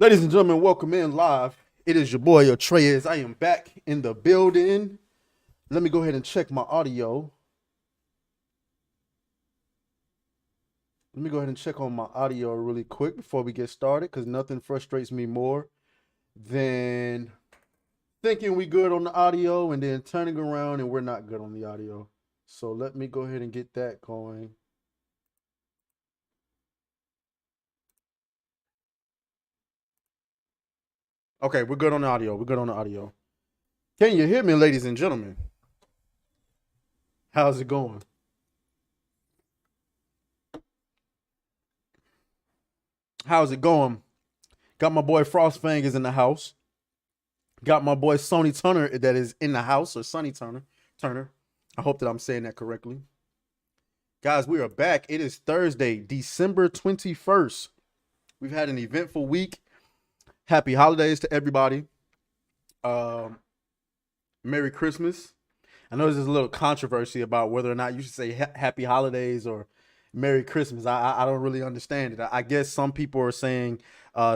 Ladies and gentlemen, welcome in live. It is your boy Atreus. I am back in the building. Let me go ahead and check my audio. Let me go ahead and check on my audio really quick before we get started, because nothing frustrates me more than thinking we good on the audio and then turning around and we're not good on the audio. So let me go ahead and get that going. Okay, we're good on the audio. We're good on the audio. Can you hear me, ladies and gentlemen? How's it going? How's it going? Got my boy Frostfang in the house. Got my boy Sony Turner that is in the house, or Sonny Turner. Turner. I hope that I'm saying that correctly. Guys, we are back. It is Thursday, December 21st. We've had an eventful week. Happy holidays to everybody. Merry Christmas. I know there's a little controversy about whether or not you should say happy holidays or Merry Christmas. I don't really understand it. I guess some people are saying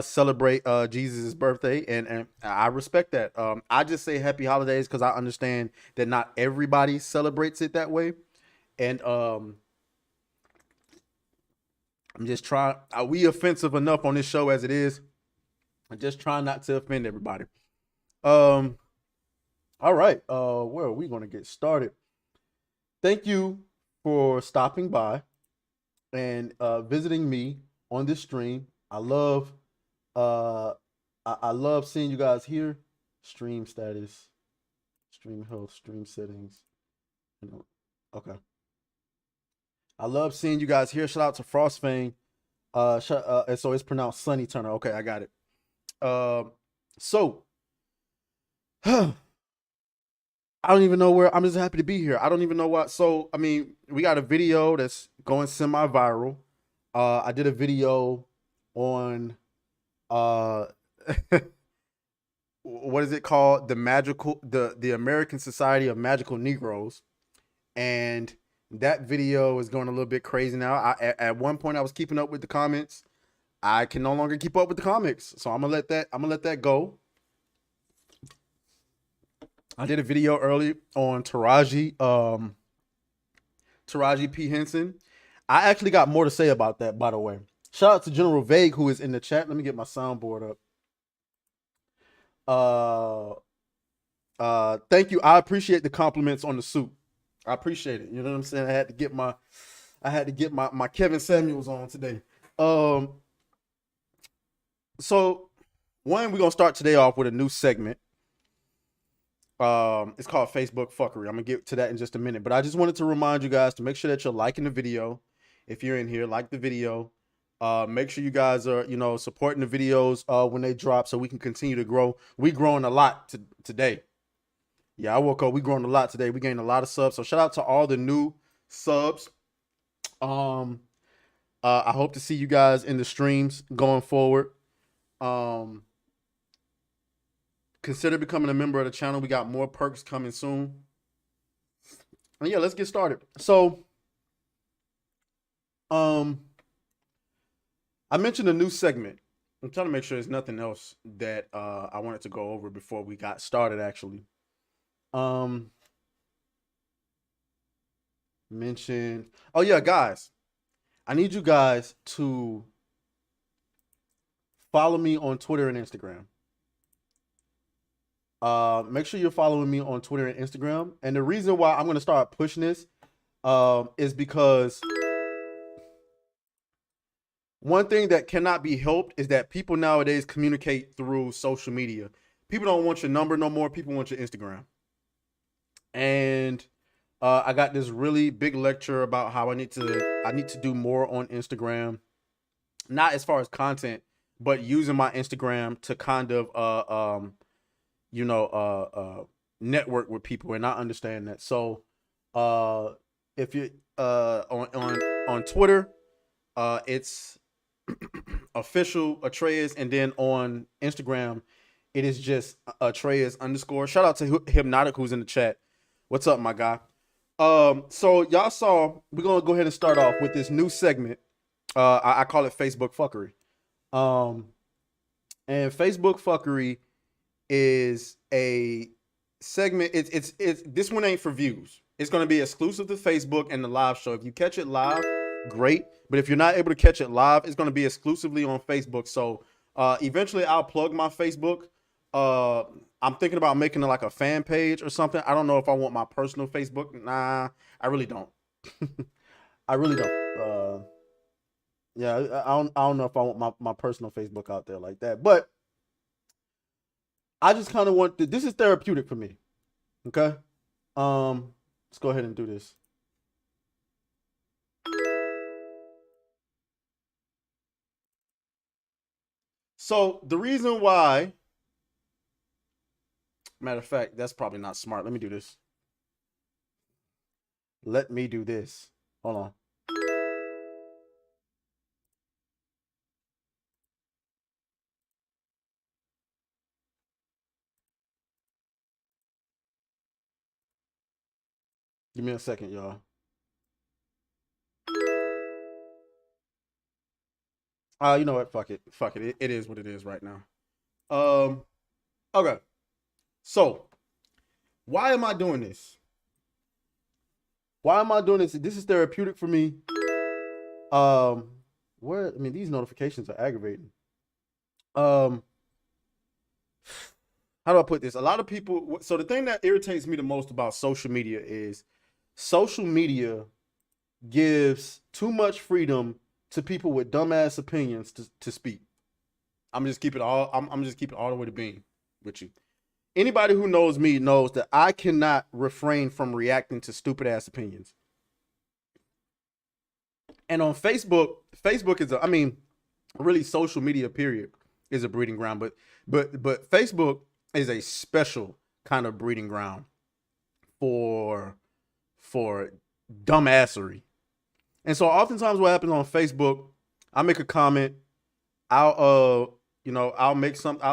celebrate Jesus' birthday, and I respect that. I just say happy holidays because I understand that not everybody celebrates it that way. And I'm just trying. Are we offensive enough on this show as it is? I'm just trying not to offend everybody. Um, all right. Where are we going to get started? Thank you for stopping by and visiting me on this stream. I love I love seeing you guys here. Stream status, stream health, stream settings. Okay. I love seeing you guys here. Shout out to Frostfang. And so it's pronounced Sunny Turner. Okay, I got it. So I don't even know where. I'm just happy to be here. I don't even know what. So I mean, we got a video that's going semi-viral. I did a video on uh what is it called? The American Society of Magical Negroes. And that video is going a little bit crazy now. At one point I was keeping up with the comments. I can no longer keep up with the comics. So I'm gonna let that go. I did a video early on Taraji P. Henson. I actually got more to say about that, by the way. Shout out to General Vague, who is in the chat. Let me get my soundboard up. Thank you. I appreciate the compliments on the suit. I appreciate it. You know what I'm saying? I had to get my Kevin Samuels on today. So we're gonna start today off with a new segment. It's called Facebook Fuckery. I'm gonna get to that in just a minute, but I just wanted to remind you guys to make sure that you're liking the video. If you're in here, like the video. Make sure you guys are, supporting the videos when they drop so we can continue to grow. We growing a lot today. Yeah, I woke up. We growing a lot today. We gained a lot of subs. So shout out to all the new subs. I hope to see you guys in the streams going forward. Consider becoming a member of the channel. We got more perks coming soon. And yeah, let's get started. So, I mentioned a new segment. I'm trying to make sure there's nothing else that I wanted to go over before we got started, actually. Mention. Oh yeah, guys. I need you guys to follow me on Twitter and Instagram. Make sure you're following me on Twitter and Instagram. And the reason why I'm going to start pushing this is because one thing that cannot be helped is that people nowadays communicate through social media. People don't want your number no more. People want your Instagram. And I got this really big lecture about how I need to do more on Instagram, not as far as content, but using my Instagram to kind of network with people, and I understand that. So if you on Twitter, it's official Atreus, and then on Instagram it is just Atreus_. Shout out to Hypnotic, who's in the chat. What's up, my guy? So y'all saw, we're gonna go ahead and start off with this new segment. I call it Facebook Fuckery. And Facebook fuckery is a segment. It's this one ain't for views. It's going to be exclusive to Facebook and the live show. If you catch it live, great. But if you're not able to catch it live, it's going to be exclusively on Facebook. So eventually, I'll plug my Facebook. Uh, I'm thinking about making it like a fan page or something. I don't know if I want my personal Facebook. Nah, I really don't. I really don't. Yeah, I don't know if I want my personal Facebook out there like that. But I just kind of want this is therapeutic for me. Okay. Let's go ahead and do this. So the reason why, matter of fact, that's probably not smart. Let me do this. Let me do this. Hold on. Give me a second, y'all. You know what? Fuck it. Fuck it. It is what it is right now. Um, okay. So why am I doing this? Why am I doing this? This is therapeutic for me. Um, where I mean, these notifications are aggravating. Um, how do I put this? A lot of people. So the thing that irritates me the most about social media is social media gives too much freedom to people with dumbass opinions to speak. I'm just keep it all. I'm just keep it all the way to being with you. Anybody who knows me knows that I cannot refrain from reacting to stupid ass opinions. And on Facebook, Facebook is I mean, really social media period is a breeding ground, but Facebook is a special kind of breeding ground for for dumbassery. And so oftentimes what happens on Facebook, I make a comment, I'll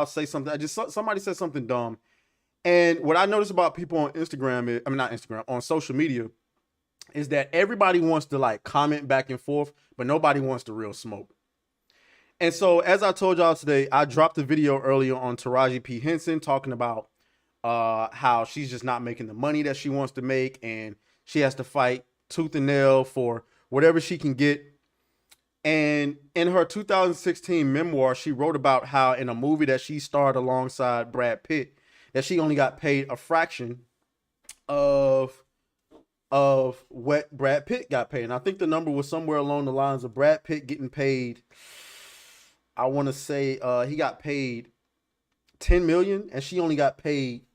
say something. I just somebody said something dumb. And what I notice about people on Instagram is, I mean not Instagram, on social media is that everybody wants to like comment back and forth, but nobody wants the real smoke. And so as I told y'all today, I dropped a video earlier on Taraji P. Henson talking about how she's just not making the money that she wants to make, and she has to fight tooth and nail for whatever she can get. And in her 2016 memoir, she wrote about how in a movie that she starred alongside Brad Pitt, that she only got paid a fraction of what Brad Pitt got paid. And I think the number was somewhere along the lines of Brad Pitt getting paid, I want to say he got paid 10 million and she only got paid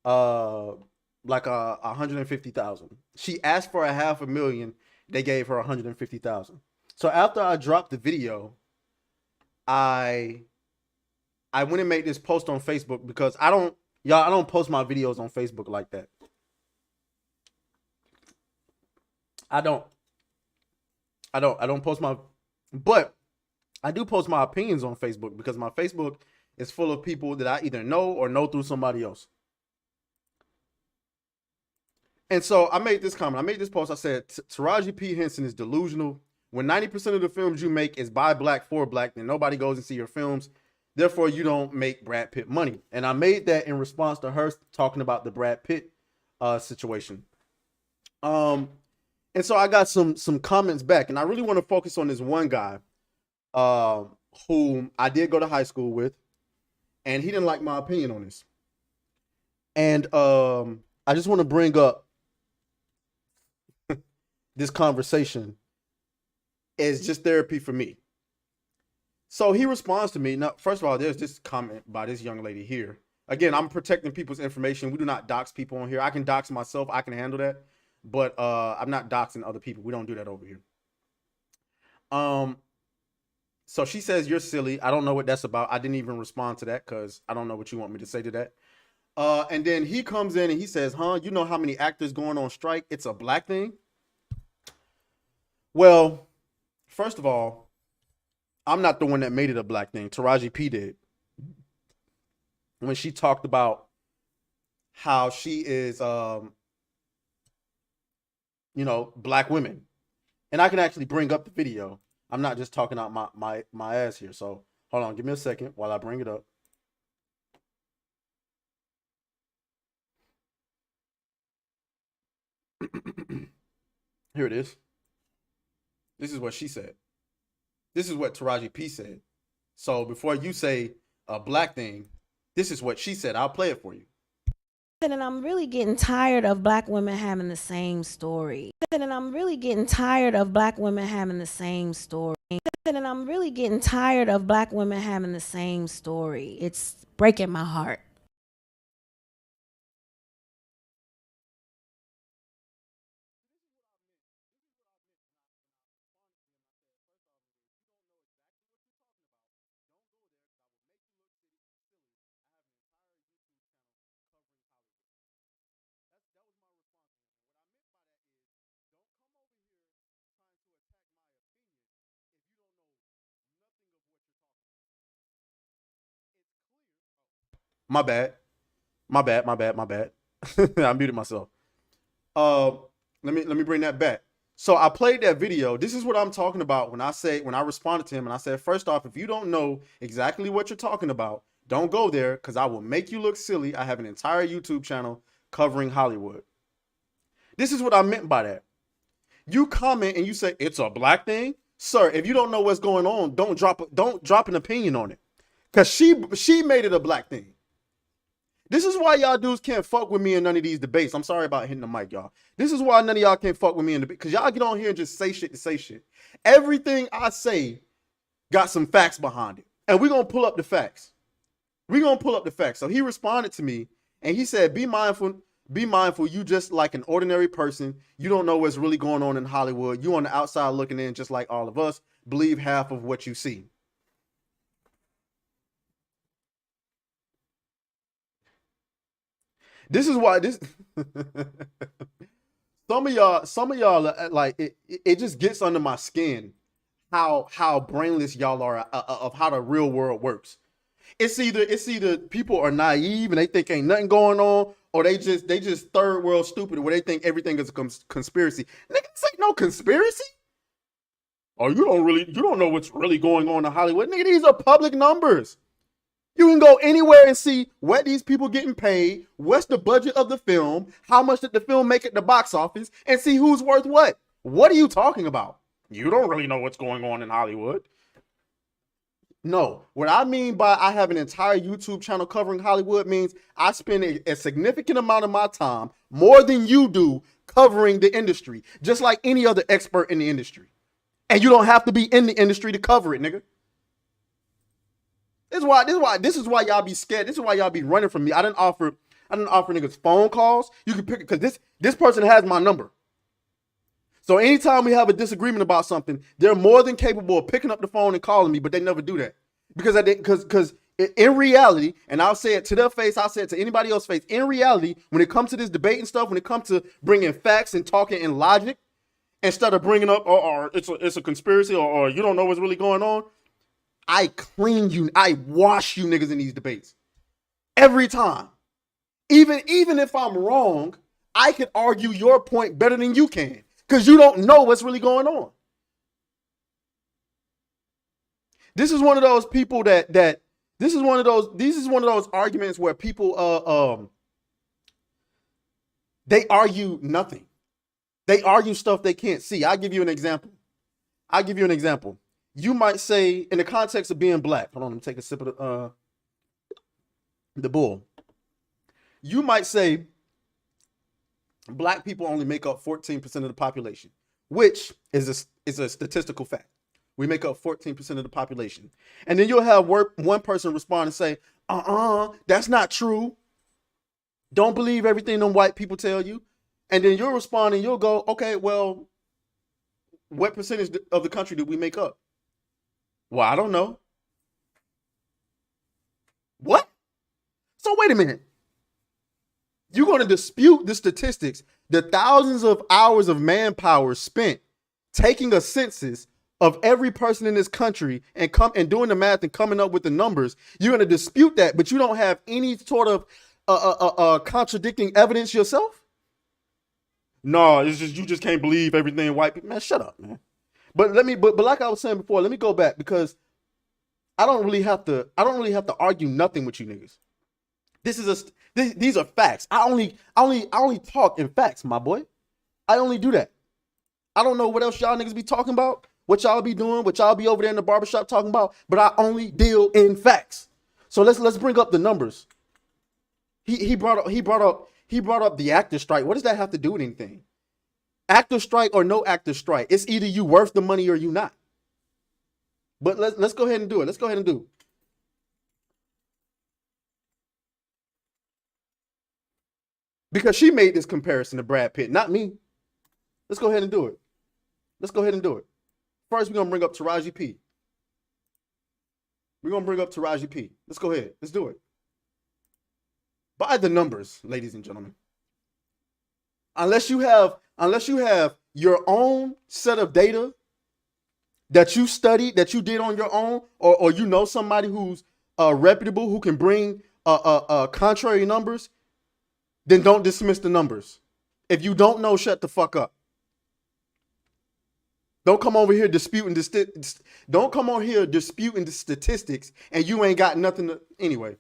like 150,000. She asked for a half a million, they gave her 150,000. So after I dropped the video, I went and made this post on Facebook because I don't post my videos on Facebook like that. I don't post my, but I do post my opinions on Facebook because my Facebook is full of people that I either know or know through somebody else. And so I made this comment. I made this post. I said, Taraji P. Henson is delusional. When 90% of the films you make is by black for black, then nobody goes and see your films. Therefore, you don't make Brad Pitt money. And I made that in response to her talking about the Brad Pitt situation. And so I got some comments back, and I really want to focus on this one guy, whom I did go to high school with, and he didn't like my opinion on this. And I just want to bring up this conversation as just therapy for me. So he responds to me. Now, first of all, there's this comment by this young lady here. Again, I'm protecting people's information. We do not dox people on here. I can dox myself. I can handle that. But I'm not doxing other people. We don't do that over here. So she says, you're silly. I don't know what that's about. I didn't even respond to that because I don't know what you want me to say to that. And then he comes in and he says, you know how many actors going on strike? It's a black thing? Well, first of all, I'm not the one that made it a black thing. Taraji P did. When she talked about how she is, black women. And I can actually bring up the video. I'm not just talking out my ass here. So Hold on, give me a second while I bring it up. Here it is. This is what she said. This is what Taraji P said. So before you say a black thing, this is what she said. I'll play it for you. And I'm really getting tired of black women having the same story. And I'm really getting tired of black women having the same story. And I'm really getting tired of black women having the same story. It's breaking my heart. My bad. My bad. My bad. My bad. I muted myself. Uh, let me bring that back. So I played that video. This is what I'm talking about when I responded to him and I said, first off, if you don't know exactly what you're talking about, don't go there because I will make you look silly. I have an entire YouTube channel covering Hollywood. This is what I meant by that. You comment and you say it's a black thing, sir. If you don't know what's going on, don't drop an opinion on it, because she made it a black thing. This is why y'all dudes can't fuck with me in none of these debates. I'm sorry about hitting the mic, y'all. This is why none of y'all can't fuck with me in the debate, because y'all get on here and just say shit to say shit. Everything I say got some facts behind it, and we're gonna pull up the facts. We're gonna pull up the facts. So he responded to me and he said, be mindful. Be mindful. You just like an ordinary person. You don't know what's really going on in Hollywood. You on the outside looking in just like all of us. Believe half of what you see. This is why this some of y'all like it just gets under my skin how brainless y'all are of how the real world works. It's either people are naive and they think ain't nothing going on, or they just third world stupid where they think everything is a conspiracy. Nigga, this ain't no conspiracy. Oh, you don't know what's really going on in Hollywood. Nigga, these are public numbers. You can go anywhere and see what these people getting paid, what's the budget of the film, how much did the film make at the box office, and see who's worth what. What are you talking about? You don't really know what's going on in Hollywood. No, what I mean by I have an entire YouTube channel covering Hollywood means I spend a significant amount of my time, more than you do, covering the industry, just like any other expert in the industry. And you don't have to be in the industry to cover it, nigga. This is why y'all be scared. This is why y'all be running from me. I didn't offer niggas phone calls. You can pick it because this person has my number. So anytime we have a disagreement about something, they're more than capable of picking up the phone and calling me, but they never do that. Because in reality, and I'll say it to their face, I'll say it to anybody else's face, in reality, when it comes to this debate and stuff, when it comes to bringing facts and talking in logic, instead of bringing up, or it's a conspiracy, or you don't know what's really going on, I clean you, I wash you niggas in these debates. Every time. Even if I'm wrong, I can argue your point better than you can. Because you don't know what's really going on. This is one of those people this is one of those arguments where people they argue nothing. They argue stuff they can't see. I'll give you an example. You might say, in the context of being black, hold on, let me take a sip of the bull. You might say black people only make up 14% of the population, which is a statistical fact. We make up 14% of the population. And then you'll have one person respond and say, that's not true. Don't believe everything them white people tell you. And then you'll respond and you'll go, okay, well, what percentage of the country do we make up? Well, I don't know. What? So wait a minute. You're going to dispute the statistics, the thousands of hours of manpower spent taking a census of every person in this country and doing the math and coming up with the numbers. You're going to dispute that, but you don't have any sort of contradicting evidence yourself? No, it's just you just can't believe everything white people. Man, shut up, man. But like I was saying before, let me go back, because I don't really have to argue nothing with you niggas. These are facts. I only talk in facts, my boy. I only do that. I don't know what else y'all niggas be talking about, what y'all be doing, what y'all be over there in the barbershop talking about, but I only deal in facts. So let's bring up the numbers. He brought up the actor strike. What does that have to do with anything? Actor strike or no actor strike, it's either you worth the money or you not. But let's go ahead and do it. Let's go ahead and do it. Because she made this comparison to Brad Pitt, not me. Let's go ahead and do it. Let's go ahead and do it. First, we're going to bring up Taraji P. We're going to bring up Taraji P. Let's go ahead. Let's do it. By the numbers, ladies and gentlemen. Unless you have your own set of data that you studied, that you did on your own, or you know somebody who's reputable who can bring contrary numbers, then don't dismiss the numbers. If you don't know, shut the fuck up. Don't come over here disputing the statistics and you ain't got nothing to, anyway.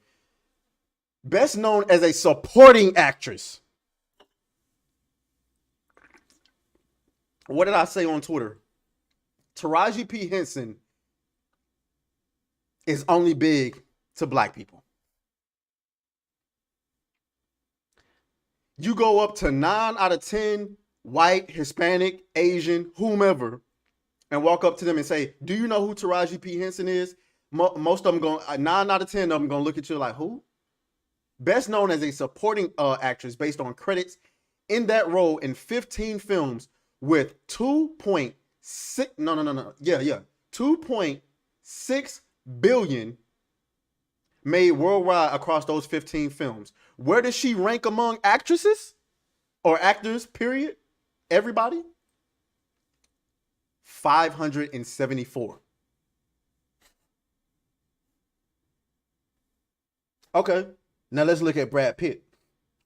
Best known as a supporting actress. What did I say on Twitter? Taraji P. Henson is only big to black people. You go up to 9 out of 10 white, Hispanic, Asian, whomever, and walk up to them and say, do you know who Taraji P. Henson is? Most of them going, 9 out of 10 of them going to look at you like, who? Best known as a supporting actress based on credits in that role in 15 films with 2.6 billion made worldwide across those 15 films. Where does she rank among actresses or actors, period? Everybody? 574. Okay. Now let's look at Brad Pitt.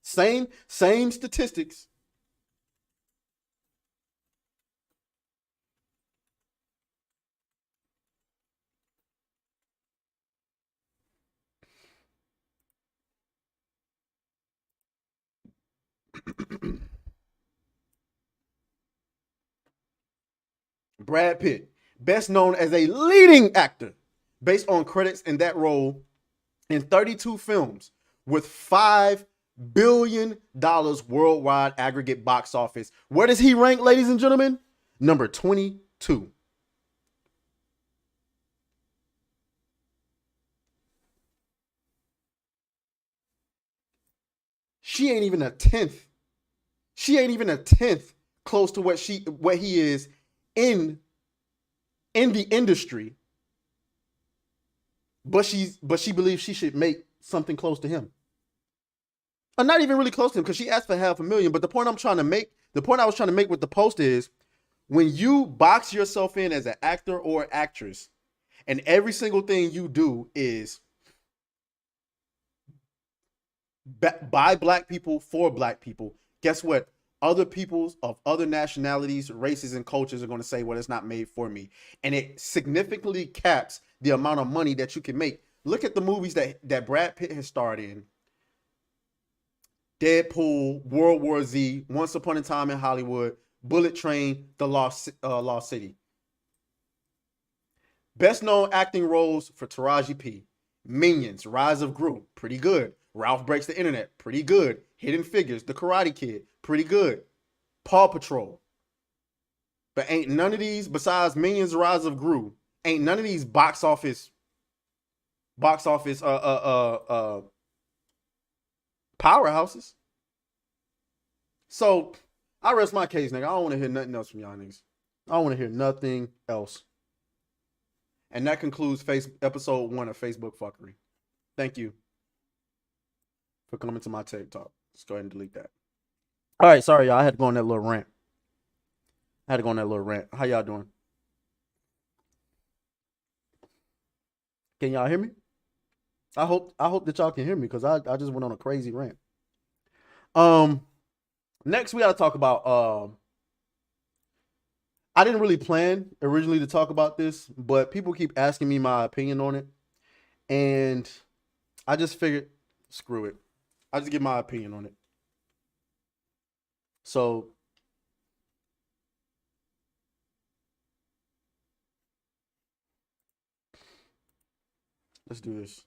Same statistics. Brad Pitt, best known as a leading actor based on credits in that role in 32 films with $5 billion worldwide aggregate box office. Where does he rank, ladies and gentlemen? Number 22. She ain't even a tenth. She ain't even a tenth close to what he is in the industry. But she believes she should make something close to him. Or not even really close to him, because she asked for $500,000. But the point I was trying to make with the post is, when you box yourself in as an actor or actress, and every single thing you do is by black people for black people, guess what? Other peoples of other nationalities, races, and cultures are going to say, well, it's not made for me. And it significantly caps the amount of money that you can make. Look at the movies that Brad Pitt has starred in. Deadpool, World War Z, Once Upon a Time in Hollywood, Bullet Train, The Lost City. Best known acting roles for Taraji P. Minions, Rise of Gru, pretty good. Ralph Breaks the Internet, pretty good. Hidden Figures, The Karate Kid, pretty good. Paw Patrol. But ain't none of these, besides Minions, Rise of Gru, ain't none of these box office powerhouses. So I rest my case, nigga. I don't want to hear nothing else from y'all niggas. I don't want to hear nothing else. And that concludes episode 1 of Facebook Fuckery. Thank you for coming to my TED Talk. Let's go ahead and delete that. All right, sorry, y'all. I had to go on that little rant. How y'all doing? Can y'all hear me? I hope that y'all can hear me, because I just went on a crazy rant. Next we gotta talk about I didn't really plan originally to talk about this, but people keep asking me my opinion on it. And I just figured, screw it. I just give my opinion on it. So let's do this.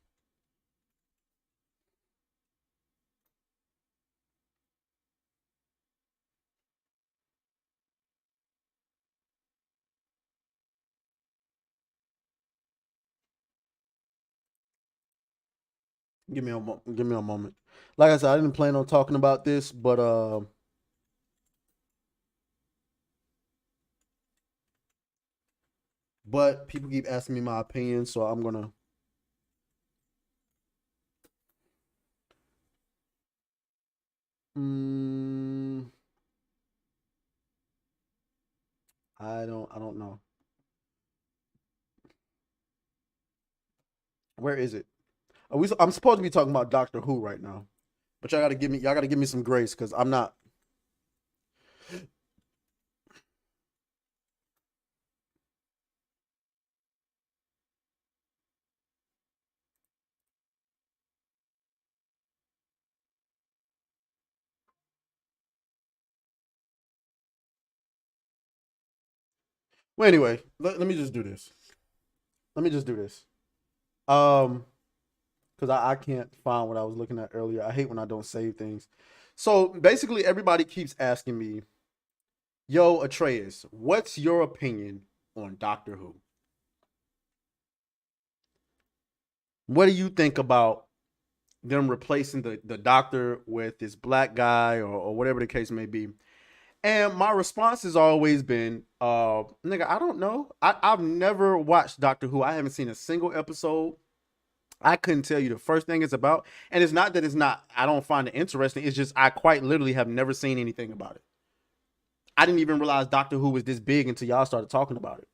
Give me a moment. Like I said, I didn't plan on talking about this, but people keep asking me my opinion, so I'm gonna. Mm, I don't know. Where is it? I'm supposed to be talking about Doctor Who right now, but y'all gotta give me some grace because I'm not. Well, anyway, let me just do this. Let me just do this. Um, because I can't find what I was looking at earlier. I hate when I don't save things. So basically, everybody keeps asking me, "Yo, Atreus, what's your opinion on Doctor Who? What do you think about them replacing the Doctor with this black guy or whatever the case may be?" And my response has always been, nigga, I don't know. I've never watched Doctor Who. I haven't seen a single episode. I couldn't tell you the first thing it's about. And it's not that it's not, I don't find it interesting. It's just I quite literally have never seen anything about it. I didn't even realize Doctor Who was this big until y'all started talking about it.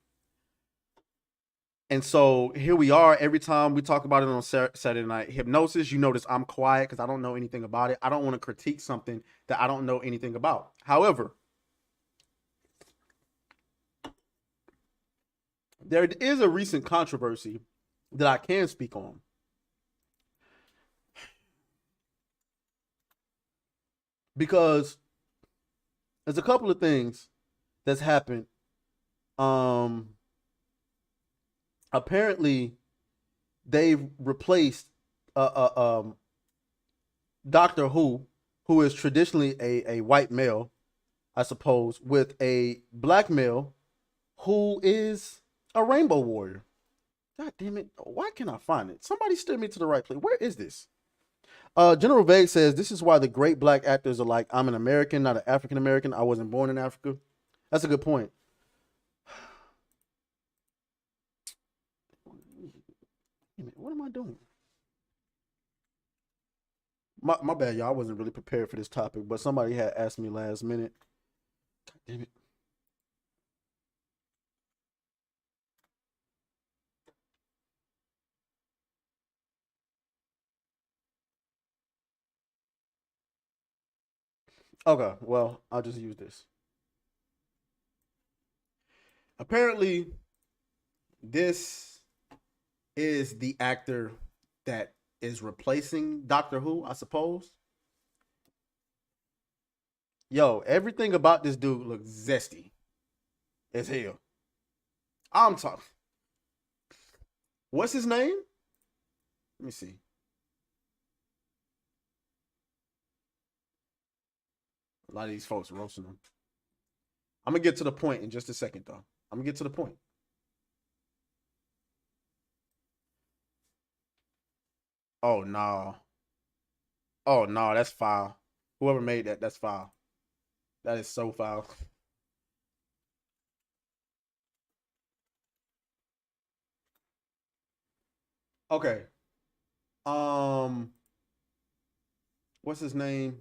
And so here we are. Every time we talk about it on Saturday Night Hypnosis, you notice I'm quiet because I don't know anything about it. I don't want to critique something that I don't know anything about. However, there is a recent controversy that I can speak on. Because there's a couple of things that's happened. Um, Apparently, they've replaced Doctor who is traditionally a white male, I suppose, with a black male who is a rainbow warrior. God damn it! Why can't I find it? Somebody steer me to the right place. Where is this? General Vague says this is why the great black actors are like, I'm an American, not an African American. I wasn't born in Africa. That's a good point. What am I doing? My bad, y'all. I wasn't really prepared for this topic, but somebody had asked me last minute. God damn it. Okay, well, I'll just use this. Apparently, this is the actor that is replacing Doctor Who, I suppose. Yo, everything about this dude looks zesty as hell. I'm talking. What's his name? Let me see. A lot of these folks roasting him. I'm gonna get to the point in just a second, though. I'm gonna get to the point. Oh no. Oh no, that's foul. Whoever made that, that's foul. That is so foul. Okay. Um, what's his name?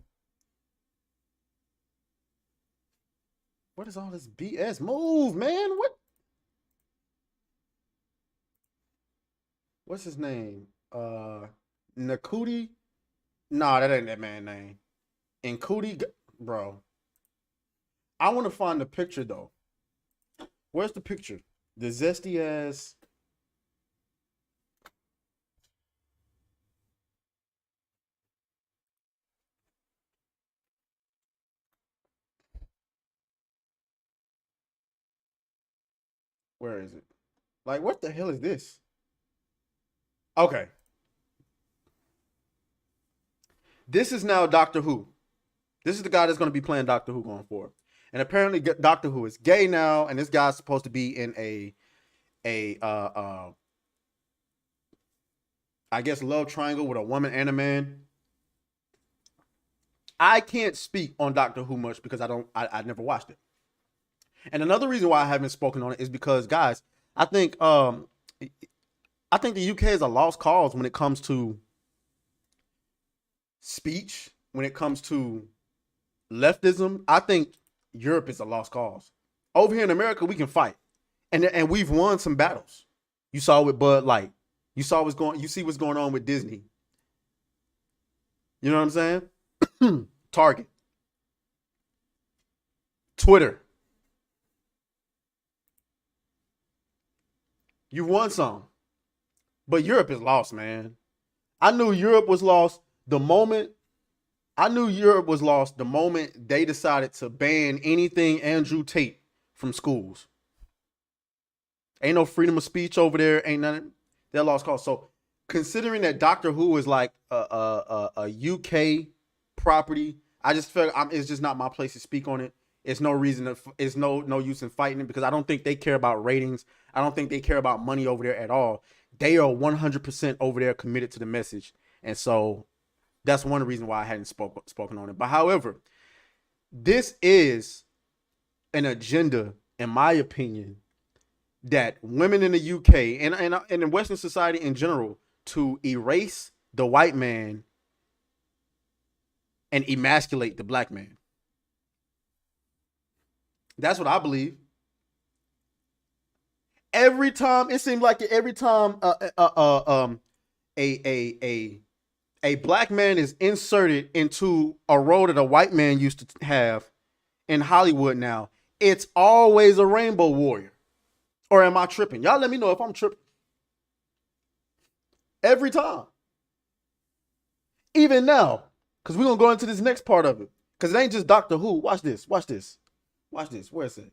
What is all this BS? Move, man. What's his name? Nakuti? Nah, that ain't that man name. And Cootie, bro. I want to find the picture though. Where's the picture? The zesty ass. Where is it? Like, what the hell is this? Okay. This is now Doctor Who. This is the guy that's going to be playing Doctor Who going forward. And apparently Doctor Who is gay now, and this guy's supposed to be in I guess love triangle with a woman and a man. I can't speak on Doctor Who much because I never watched it. And another reason why I haven't spoken on it is because, guys, I think the UK is a lost cause when it comes to speech, when it comes to leftism. I think Europe is a lost cause. Over here in America, we can fight, and we've won some battles. You saw with Bud Light. You see what's going on with Disney. You know what I'm saying? Target, Twitter. You won some, but Europe is lost, man. I knew Europe was lost the moment they decided to ban anything Andrew Tate from schools. Ain't no freedom of speech over there. Ain't nothing. They're lost cause. So considering that Doctor Who is like a UK property, I just feel it's just not my place to speak on it. It's no reason to. It's no use in fighting it because I don't think they care about ratings. I don't think they care about money over there at all. They are 100% over there committed to the message, and so that's one reason why I hadn't spoken on it. But however, this is an agenda, in my opinion, that women in the UK and in Western society in general to erase the white man and emasculate the black man. That's what I believe. Every time it seems like every time a black man is inserted into a role that a white man used to have in Hollywood now, it's always a rainbow warrior. Or am I tripping? Y'all let me know if I'm tripping. Every time. Even now. Because we're going to go into this next part of it. Because it ain't just Doctor Who. Watch this. Watch this. Watch this. Where is it?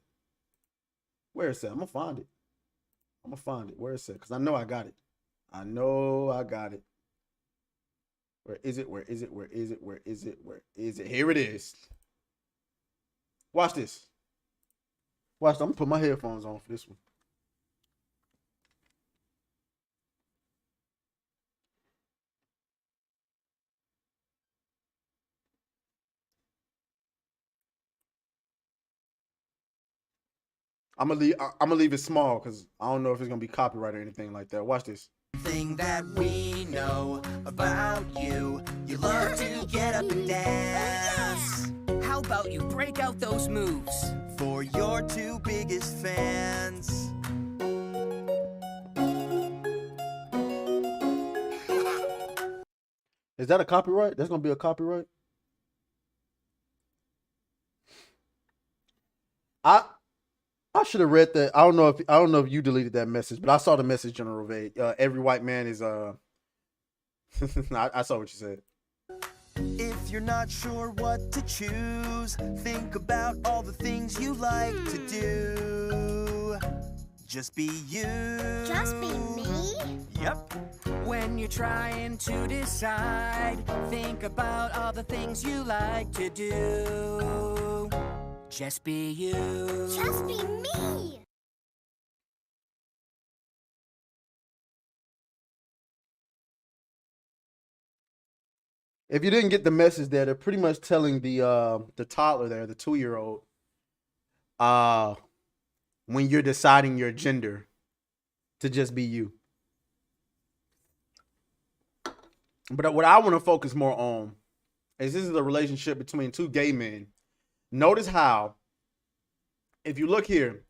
Where is it? I'm going to find it. I'm going to find it. Where is it? Because I know I got it. I know I got it. Where is it? Where is it? Where is it? Where is it? Where is it? Here it is. Watch this. Watch this. I'm going to put my headphones on for this one. I'm gonna leave it small because I don't know if it's gonna be copyright or anything like that. Watch this. Thing that we know about you, you love to get up and dance. How about you break out those moves for your two biggest fans? Is that a copyright? That's gonna be a copyright. I should have read that. I don't know if you deleted that message, but I saw the message, General Vague. Every white man is I saw what you said. If you're not sure what to choose, think about all the things you like to do. Just be you. Just be me? Yep. When you're trying to decide, think about all the things you like to do. Just be you. Just be me. If you didn't get the message there, they're pretty much telling the toddler there, the 2-year-old, when you're deciding your gender, to just be you. But what I want to focus more on is this is a relationship between two gay men. Notice how, if you look here,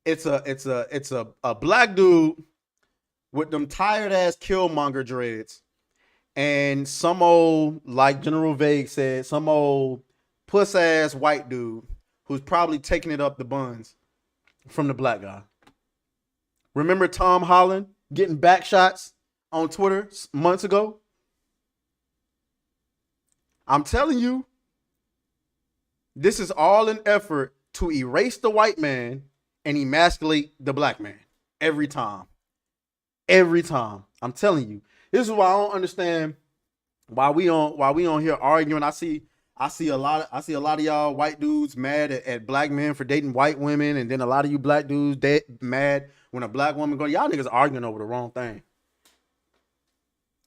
it's a black dude with them tired ass Killmonger dreads, and some old, like General Vague said, some old puss ass white dude who's probably taking it up the buns from the black guy. Remember Tom Holland getting back shots on Twitter months ago? I'm telling you, this is all an effort to erase the white man and emasculate the black man every time. Every time. I'm telling you. This is why I don't understand why we on here arguing. I see a lot of y'all white dudes mad at black men for dating white women, and then a lot of you black dudes mad when a black woman go. Y'all niggas arguing over the wrong thing.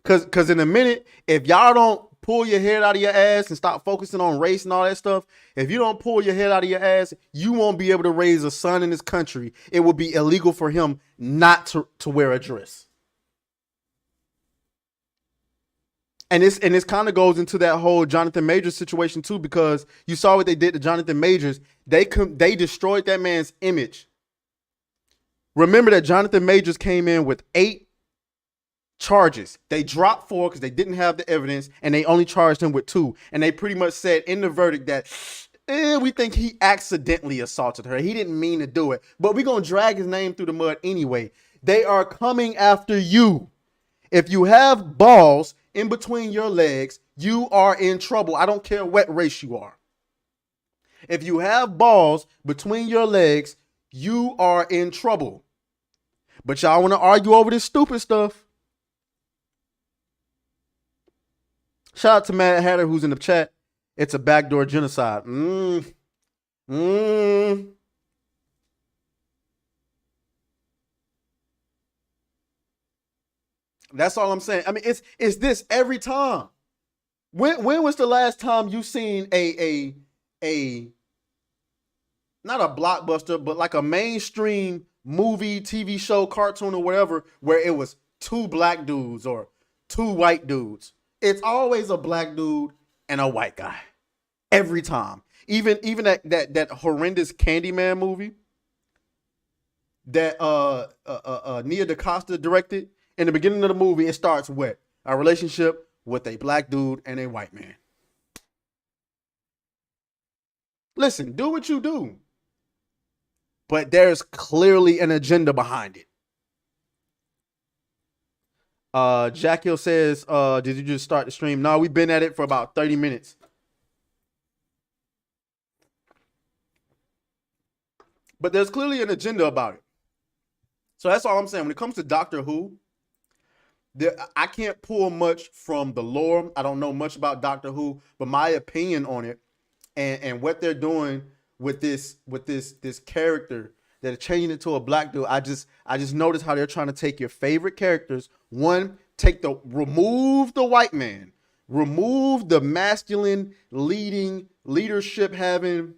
Cause in a minute, if y'all don't pull your head out of your ass and stop focusing on race and all that stuff, if you don't pull your head out of your ass, you won't be able to raise a son in this country. It will be illegal for him not to wear a dress. And this kind of goes into that whole Jonathan Majors situation too, because you saw what they did to Jonathan Majors. They destroyed that man's image. Remember that Jonathan Majors came in with 8 charges. They dropped 4 because they didn't have the evidence, and they only charged him with 2. And they pretty much said in the verdict that we think he accidentally assaulted her. He didn't mean to do it, but we're going to drag his name through the mud anyway. They are coming after you. If you have balls in between your legs, you are in trouble. I don't care what race you are. If you have balls between your legs, you are in trouble. But y'all want to argue over this stupid stuff. Shout out to Mad Hatter who's in the chat. It's a backdoor genocide. That's all I'm saying. I mean, it's this every time. When was the last time you seen a not a blockbuster, but like a mainstream movie, TV show, cartoon, or whatever, where it was 2 black dudes or 2 white dudes? It's always a black dude and a white guy. Every time. Even that horrendous Candyman movie that Nia DaCosta directed. In the beginning of the movie, it starts with a relationship with a black dude and a white man. Listen, do what you do. But there's clearly an agenda behind it. Jack Hill says, did you just start the stream? No, we've been at it for about 30 minutes. But there's clearly an agenda about it. So that's all I'm saying. When it comes to Doctor Who, I can't pull much from the lore. I don't know much about Doctor Who, but my opinion on it and what they're doing with this character, that are changing it to a black dude. I just noticed how they're trying to take your favorite characters. One, remove the white man, remove the masculine leadership having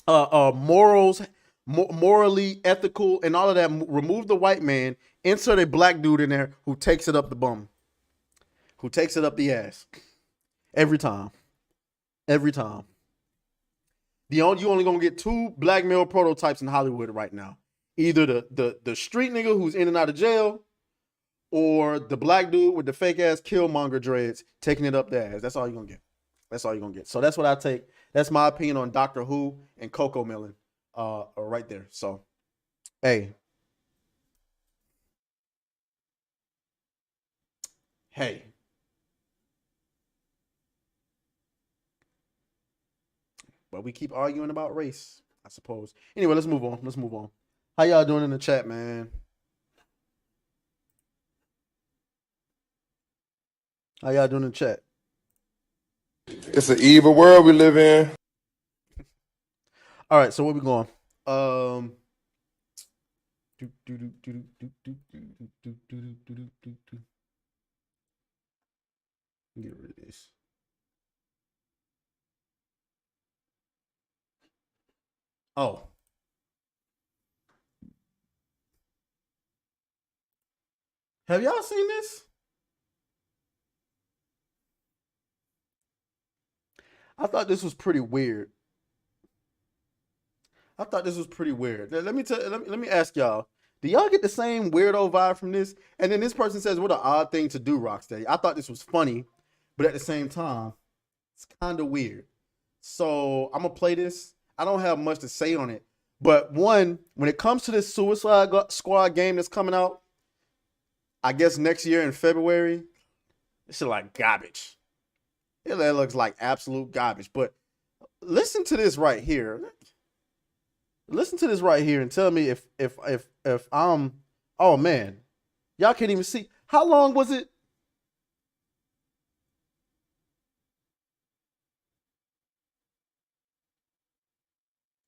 morals, morally ethical and all of that. Remove the white man, insert a black dude in there who takes it up the bum, who takes it up the ass every time. You only gonna get 2 black male prototypes in Hollywood right now. Either the street nigga who's in and out of jail, or the black dude with the fake ass Killmonger dreads taking it up the ass. That's all you're gonna get. So that's what I take. That's my opinion on Doctor Who and Coco Melon. Right there. So, hey. But we keep arguing about race, I suppose. Anyway, let's move on. How y'all doing in the chat, man? How y'all doing in the chat? It's an evil world we live in. All right, so where we going? Get rid of this. Oh. Have y'all seen this? I thought this was pretty weird. Let me ask y'all. Do y'all get the same weirdo vibe from this? And then this person says, what an odd thing to do, Rocksteady. I thought this was funny, but at the same time, it's kind of weird. So I'm going to play this. I don't have much to say on it. But one, when it comes to this Suicide Squad game that's coming out, I guess next year in February, this shit like garbage. It looks like absolute garbage. But listen to this right here. Listen to this right here and tell me if I'm. Oh man, y'all can't even see. How long was it?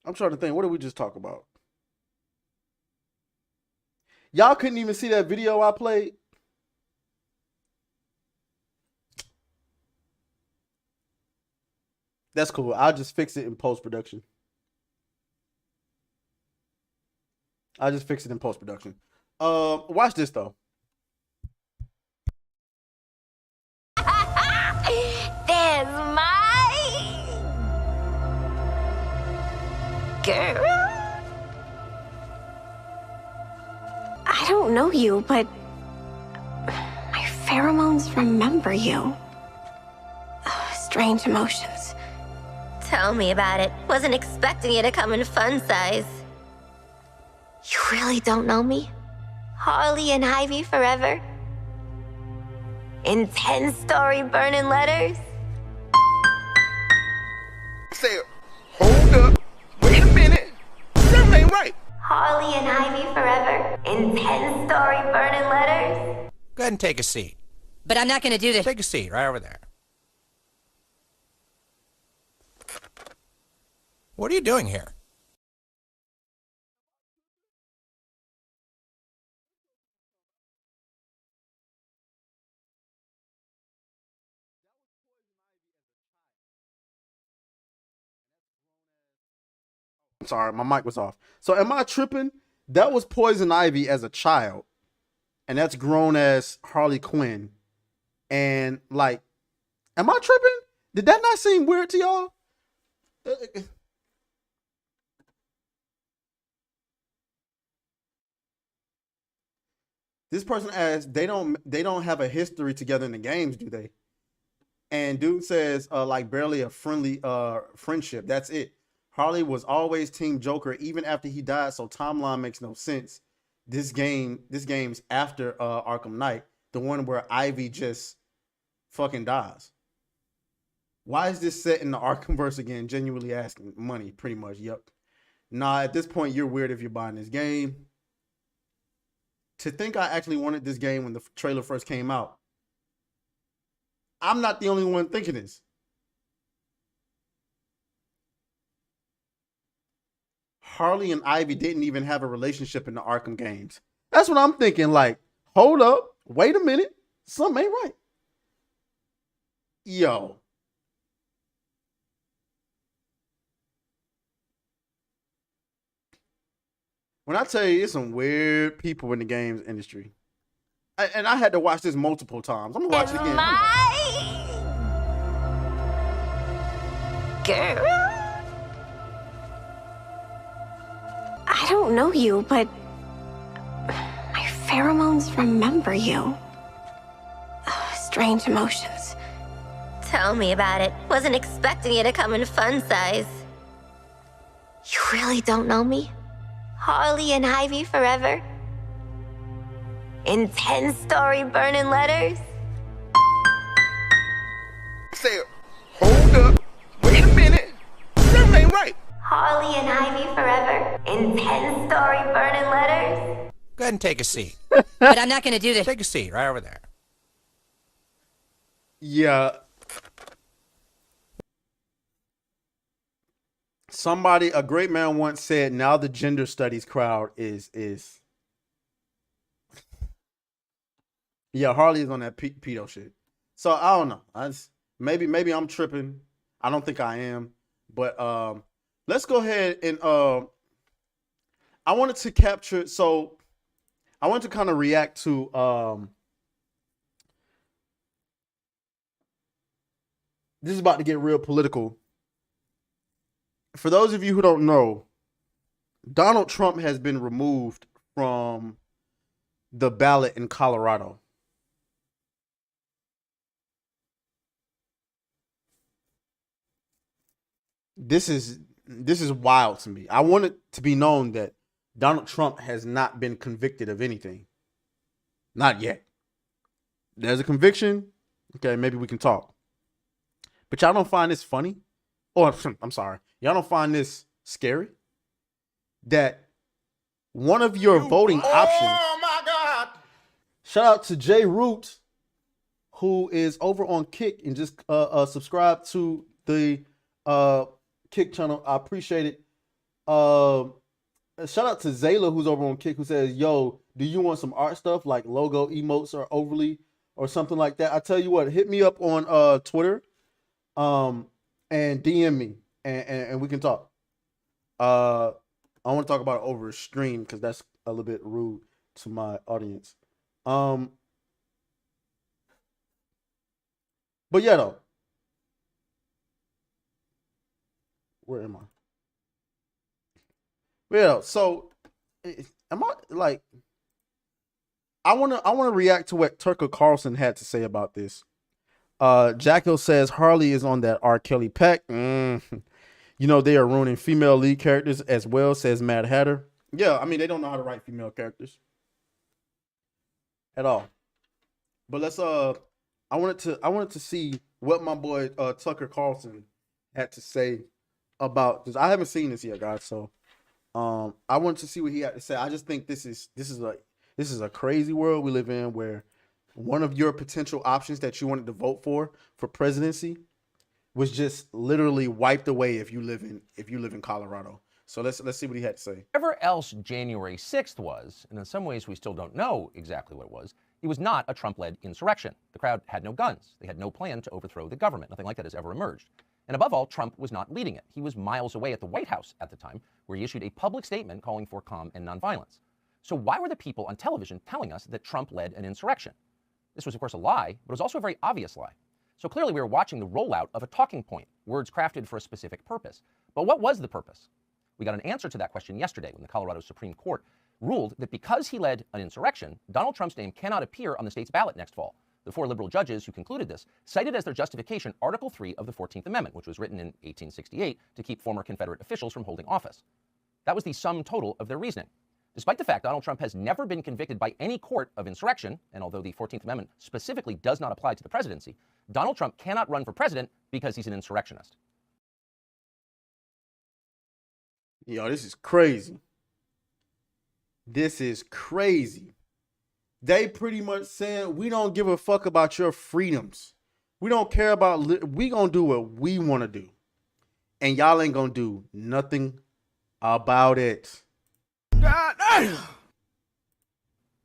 I'm trying to think. What did we just talk about? Y'all couldn't even see that video I played. That's cool. I'll just fix it in post production. Watch this though. There's my girl. I don't know you, but my pheromones remember you. Strange emotions. Tell me about it. Wasn't expecting you to come in fun size. You really don't know me? Harley and Ivy forever? In 10-story burning letters? Say, hold up, wait a minute, something ain't right. Harley and Ivy forever? In 10-story burning letters? Go ahead and take a seat. But I'm not gonna do this. Take a seat right over there. What are you doing here? I'm sorry, my mic was off. So am I tripping? That was Poison Ivy as a child, and that's grown as Harley Quinn. And like, am I tripping? Did that not seem weird to y'all? This person asked, they don't have a history together in the games, do they? And dude says, like barely a friendly friendship. That's it. Harley was always Team Joker even after he died, so timeline makes no sense. This game's after Arkham Knight, the one where Ivy just fucking dies. Why is this set in the Arkhamverse again? Genuinely asking. Money, pretty much. Yep. Nah, at this point, you're weird if you're buying this game. To think I actually wanted this game when the trailer first came out. I'm not the only one thinking this. Harley and Ivy didn't even have a relationship in the Arkham games. That's what I'm thinking. Like, hold up, wait a minute, something ain't right. Yo. When I tell you, it's some weird people in the games industry. And I had to watch this multiple times. I'm gonna watch it again. Girl? I don't know you, but my pheromones remember you. Strange emotions. Tell me about it. Wasn't expecting you to come in fun size. You really don't know me? Harley and Ivy forever? In 10-story burning letters? Say, hold up, wait a minute, something ain't right. Harley and Ivy forever? In 10-story burning letters? Go ahead and take a seat. But I'm not gonna do this. Take a seat right over there. Yeah. Somebody, a great man once said, now the gender studies crowd is yeah, Harley is on that pedo shit. So I don't know. Maybe I'm tripping. I don't think I am. But let's go ahead and I wanted to capture, so I wanted to kind of react to this is about to get real political. For those of you who don't know, Donald Trump has been removed from the ballot in Colorado. This is wild to me. I want it to be known that Donald Trump has not been convicted of anything. Not yet. There's a conviction. Okay, maybe we can talk. But y'all don't find this funny? Oh, I'm sorry. Y'all don't find this scary? that one of your voting options. Oh my God! Shout out to Jay Root, who is over on Kick and just subscribe to the Kick channel. I appreciate it. Shout out to Zayla, who's over on Kick, who says, "Yo, do you want some art stuff like logo emotes or overly or something like that?" I tell you what, hit me up on Twitter, and DM me, and we can talk. I want to talk about it over a stream because that's a little bit rude to my audience. But yeah, though. Where am I? Yeah, so am I like I wanna react to what Tucker Carlson had to say about this. Jacko says Harley is on that R. Kelly pack. You know, they are ruining female lead characters as well, says Mad Hatter. Yeah, I mean, they don't know how to write female characters at all. But let's I wanted to see what my boy Tucker Carlson had to say about this. I haven't seen this yet, guys, so I wanted to see what he had to say. I just think this is a crazy world we live in, where one of your potential options that you wanted to vote for presidency was just literally wiped away if you live in Colorado. So let's see what he had to say. Whatever else January 6th was, and in some ways we still don't know exactly what it was not a Trump-led insurrection. The crowd had no guns. They had no plan to overthrow the government. Nothing like that has ever emerged. And above all, Trump was not leading it. He was miles away at the White House at the time, where he issued a public statement calling for calm and nonviolence. So why were the people on television telling us that Trump led an insurrection? This was, of course, a lie, but it was also a very obvious lie. So clearly we were watching the rollout of a talking point, words crafted for a specific purpose. But what was the purpose? We got an answer to that question yesterday when the Colorado Supreme Court ruled that because he led an insurrection, Donald Trump's name cannot appear on the state's ballot next fall. The 4 liberal judges who concluded this cited as their justification Article 3 of the 14th Amendment, which was written in 1868 to keep former Confederate officials from holding office. That was the sum total of their reasoning. Despite the fact Donald Trump has never been convicted by any court of insurrection, and although the 14th Amendment specifically does not apply to the presidency, Donald Trump cannot run for president because he's an insurrectionist. Yo, this is crazy. This is crazy. They pretty much said, we don't give a fuck about your freedoms. We don't care about, we gonna do what we want to do. And y'all ain't gonna do nothing about it. God damn!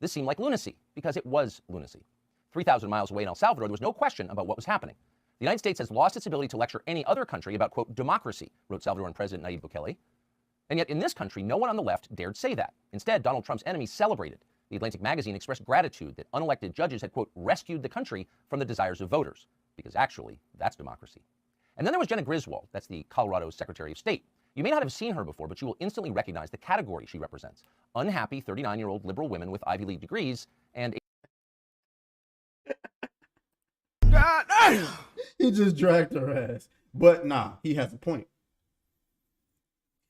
This seemed like lunacy, because it was lunacy. 3,000 miles away in El Salvador, there was no question about what was happening. The United States has lost its ability to lecture any other country about, quote, democracy, wrote Salvadoran President Nayib Bukele. And yet in this country, no one on the left dared say that. Instead, Donald Trump's enemies celebrated. The Atlantic magazine expressed gratitude that unelected judges had, quote, rescued the country from the desires of voters, because actually, that's democracy. And then there was Jenna Griswold, that's the Colorado Secretary of State. You may not have seen her before, but you will instantly recognize the category she represents. Unhappy 39-year-old liberal women with Ivy League degrees and God damn! He just dragged her ass. But nah, he has a point.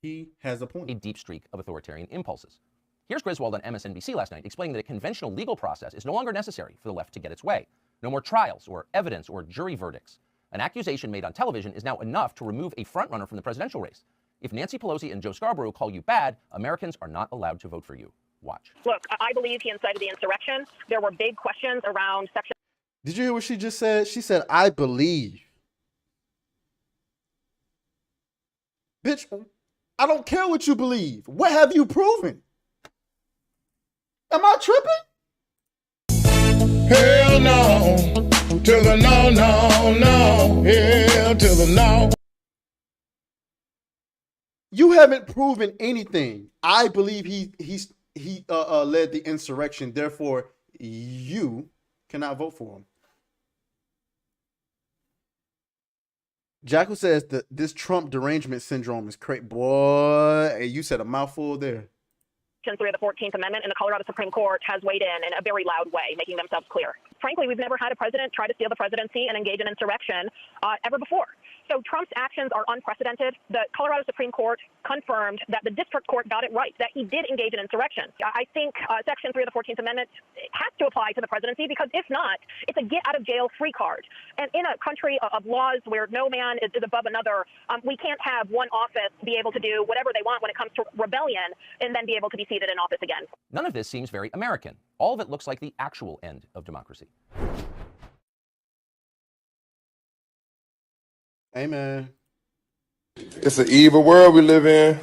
He has a point. a deep streak of authoritarian impulses. Here's Griswold on MSNBC last night explaining that a conventional legal process is no longer necessary for the left to get its way. No more trials or evidence or jury verdicts. An accusation made on television is now enough to remove a frontrunner from the presidential race. If Nancy Pelosi and Joe Scarborough call you bad, Americans are not allowed to vote for you. Watch. Look, I believe he incited the insurrection. There were big questions around Section. Did you hear what she just said? She said, I believe. Bitch, I don't care what you believe. What have you proven? Am I tripping? Hell no. To the no, no, no. Hell to the no. You haven't proven anything. I believe he led the insurrection. Therefore, you cannot vote for him. Jackal says that this Trump derangement syndrome is crazy. Boy, you said a mouthful there. Section 3 of the 14th Amendment, and the Colorado Supreme Court has weighed in a very loud way, making themselves clear. frankly, we've never had a president try to steal the presidency and engage in insurrection ever before. So Trump's actions are unprecedented. The Colorado Supreme Court confirmed that the district court got it right, that he did engage in insurrection. I think Section 3 of the 14th Amendment has to apply to the presidency, because if not, it's a get-out-of-jail-free card. And in a country of laws where no man is above another, we can't have one office be able to do whatever they want when it comes to rebellion and then be able to be seated in office again. None of this seems very American. All of it looks like the actual end of democracy. Hey, man. It's an evil world we live in.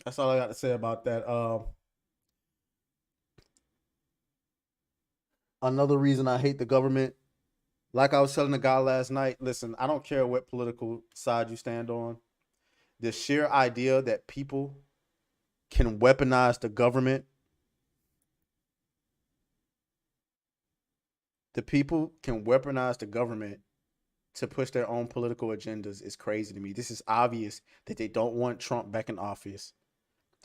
That's all I got to say about that. Another reason I hate the government, like I was telling the guy last night, listen, I don't care what political side you stand on. The sheer idea that people can weaponize the government, to push their own political agendas is crazy to me. This is obvious that they don't want Trump back in office.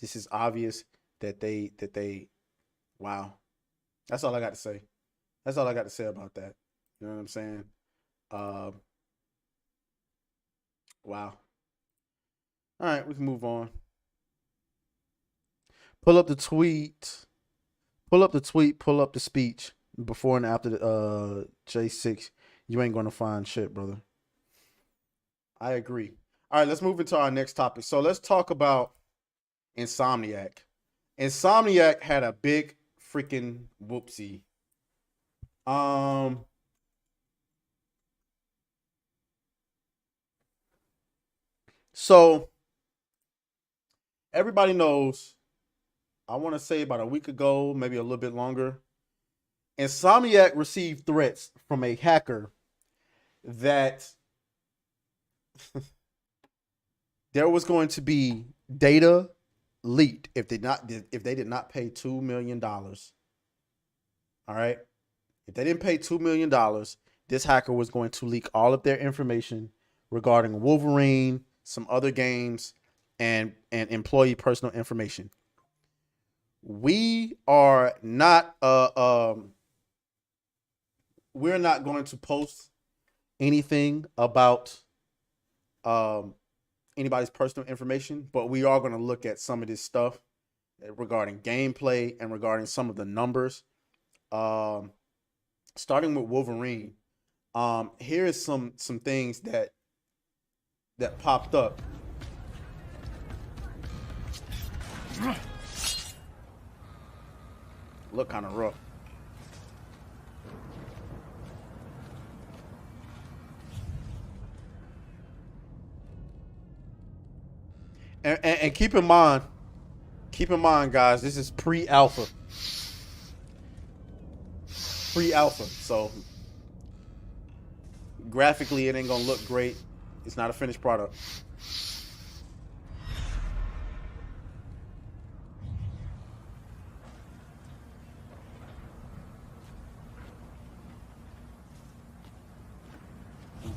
This is obvious that they wow. That's all I got to say. That's all I got to say about that. You know what I'm saying? Wow. All right, we can move on. Pull up the tweet. Pull up the speech before and after the J6. You ain't going to find shit, brother. I agree. All right, let's move into our next topic. So let's talk about Insomniac. Insomniac had a big freaking whoopsie. So everybody knows, I want to say about a week ago, maybe a little bit longer, Insomniac received threats from a hacker that there was going to be data leaked if they did not pay $2 million. All right. If they didn't pay $2 million, this hacker was going to leak all of their information regarding Wolverine, some other games, and employee personal information. We are not we're not going to post anything about anybody's personal information, but we are going to look at some of this stuff regarding gameplay and regarding some of the numbers. Starting with Wolverine, here is some things that popped up. Look kind of rough. And keep in mind, guys, this is pre-alpha. Pre-alpha, so graphically it ain't gonna look great. It's not a finished product.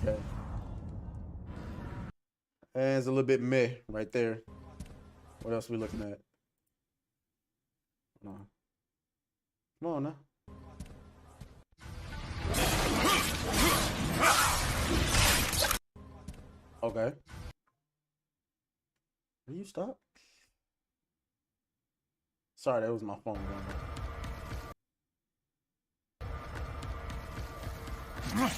Okay. And it's a little bit meh right there. What else are we looking at? Come on now. Okay. Will you stop? Sorry, that was my phone going on.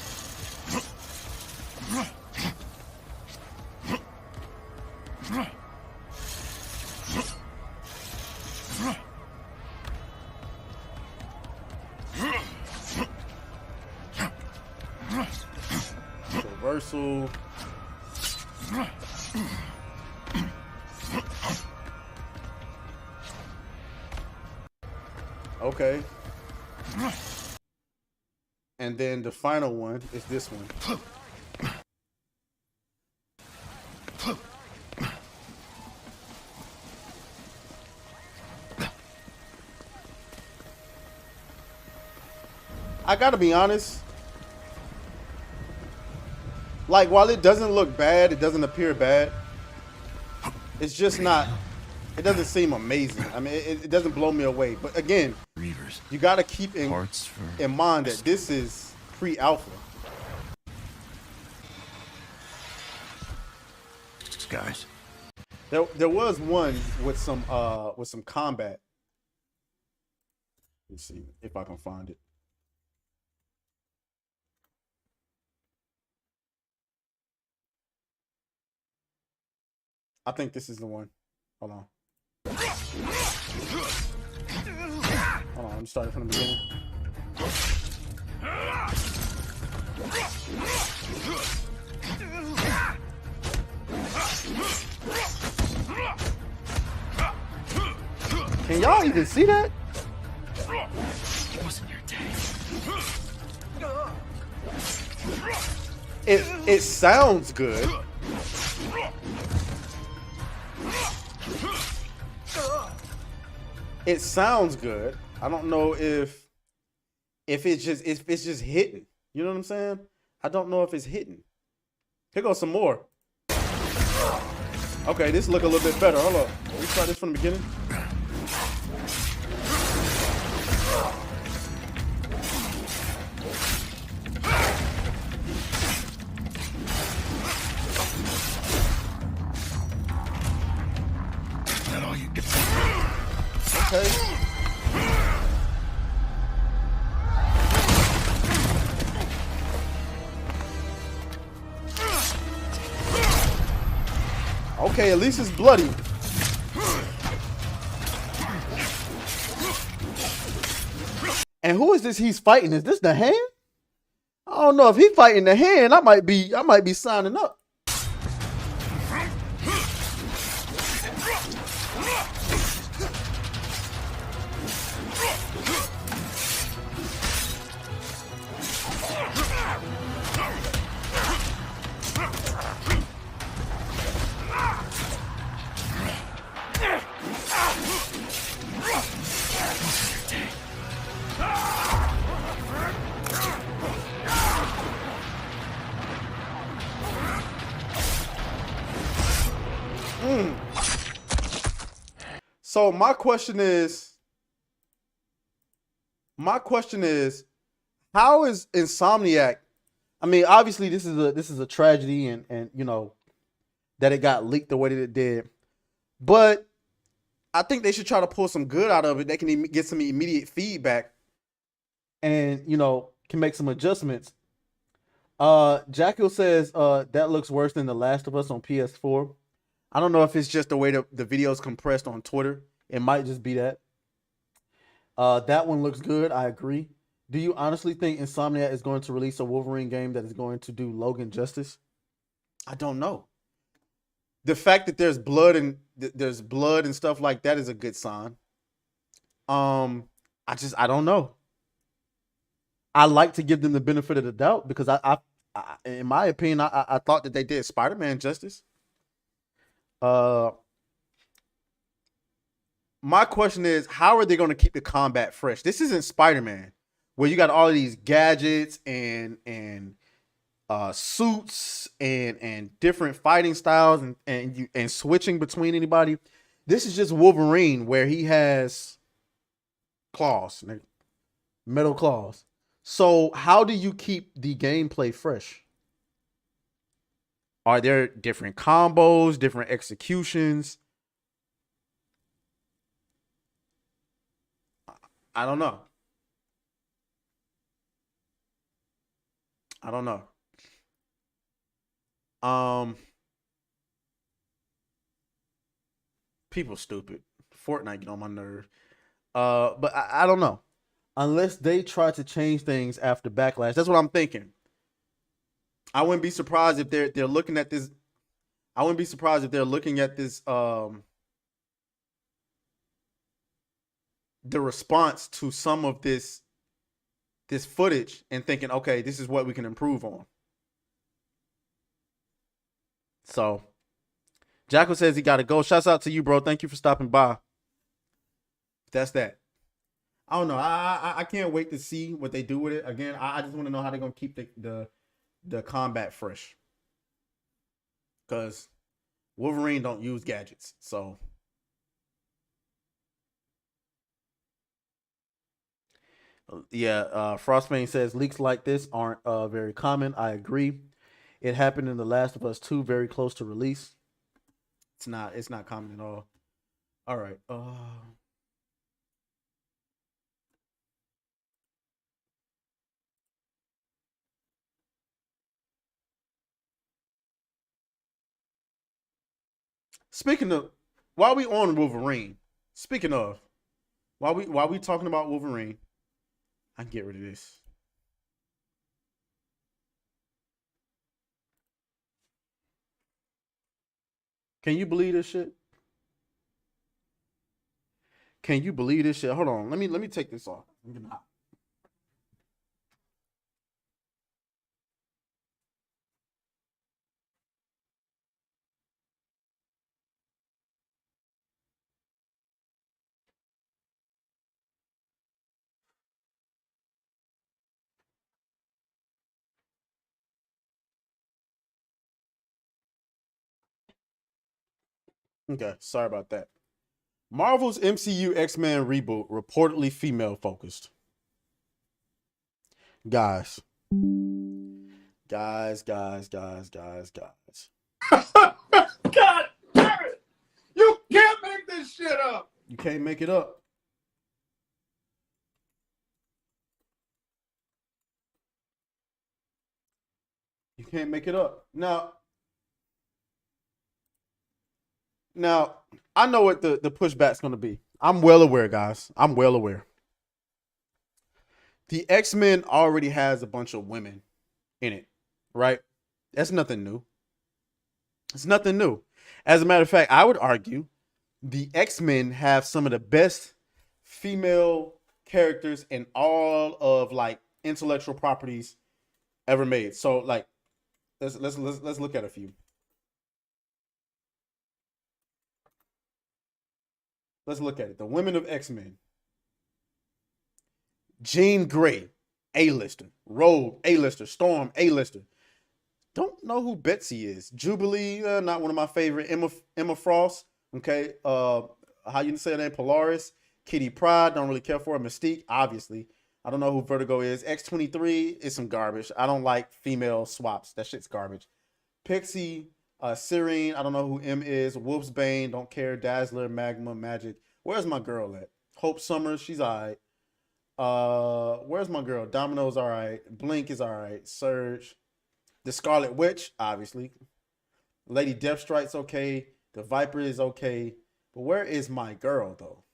Reversal. Okay. And then the final one is this one. I gotta be honest. Like, while it doesn't look bad, it doesn't appear bad. It's just not. It doesn't seem amazing. I mean, it doesn't blow me away. But again, Reavers. you got to keep in mind that this is pre-alpha. Guys. There was one with some combat. Let's see if I can find it. I think this is the one. Hold on. Hold on, I'm starting from the beginning. Can y'all even see that? It sounds good. It sounds good. I don't know if it's just hitting. You know what I'm saying? I don't know if it's hitting. Here goes some more. Okay, this look a little bit better. Hold up. Let me start this from the beginning. Okay. Okay, at least it's bloody. And who is this he's fighting? Is this the Hand? I don't know if he's fighting the Hand. I might be signing up. So my question is, how is Insomniac? I mean, obviously this is a tragedy, and you know that it got leaked the way that it did, but I think they should try to pull some good out of it. They can get some immediate feedback, and you know can make some adjustments. Jackal says that looks worse than The Last of Us on PS4. I don't know if it's just the way the video's compressed on Twitter. It might just be that. That one looks good. I agree. Do you honestly think Insomniac is going to release a Wolverine game that is going to do Logan justice? I don't know. The fact that there's blood and stuff like that is a good sign. I don't know. I like to give them the benefit of the doubt because I in my opinion, I thought that they did Spider-Man justice. My question is, how are they going to keep the combat fresh? This isn't Spider-Man, where you got all of these gadgets and suits and different fighting styles and switching between anybody. This is just Wolverine, where he has claws, metal claws. So how do you keep the gameplay fresh? Are there different combos, different executions? I don't know. People stupid. Fortnite get on my nerves. But I don't know. Unless they try to change things after Backlash. That's what I'm thinking. I wouldn't be surprised if they're looking at this. I wouldn't be surprised if they're looking at this the response to some of this footage and thinking, okay, this is what we can improve on. So Jackal says he gotta go. Shouts out to you, bro. Thank you for stopping by. That's that. I don't know. I can't wait to see what they do with it. Again, I just want to know how they're gonna keep the combat fresh. Because Wolverine don't use gadgets. So Frostbane says leaks like this aren't very common. I agree. It happened in The Last of Us 2, very close to release. It's not common at all. All right. Speaking of, while we on Wolverine, speaking of, while we talking about Wolverine, I can get rid of this. Can you believe this shit? Can you believe this shit? Hold on. Let me take this off. I'm getting hot. Okay, sorry about that. Marvel's MCU X-Men reboot reportedly female focused. Guys. God damn it. You can't make this shit up. You can't make it up. You can't make it up. Now, I know what the pushback's going to be. I'm well aware, guys. I'm well aware. The X-Men already has a bunch of women in it, right? That's nothing new. It's nothing new. As a matter of fact, I would argue the X-Men have some of the best female characters in all of like intellectual properties ever made. So like, let's look at a few. Let's look at it. The women of X-Men. Jean Grey, A-lister. Rogue, A-lister. Storm, A-lister. Don't know who Betsy is. Jubilee, not one of my favorite. Emma Frost, okay. How you say her name? Polaris. Kitty Pryde, don't really care for her. Mystique, obviously. I don't know who Vertigo is. X-23 is some garbage. I don't like female swaps. That shit's garbage. Pixie, Serene, I don't know who M is. Wolf's Bane, don't care. Dazzler, Magma, Magic. Where's my girl at? Hope Summers, she's all right. Where's my girl? Domino's all right. Blink is all right. Surge. The Scarlet Witch, obviously. Lady Deathstrike's okay. The Viper is okay. But where is my girl, though?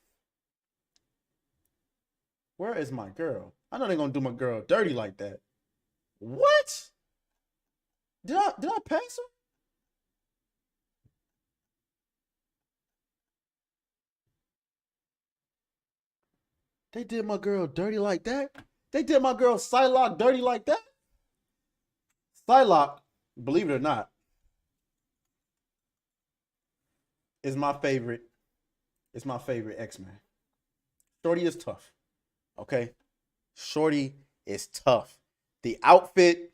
Where is my girl? I know they're gonna do my girl dirty like that. What? Did I pass her? They did my girl dirty like that? They did my girl Psylocke dirty like that? Psylocke, believe it or not, is my favorite. It's my favorite X-Men. Shorty is tough. Okay? Shorty is tough. The outfit,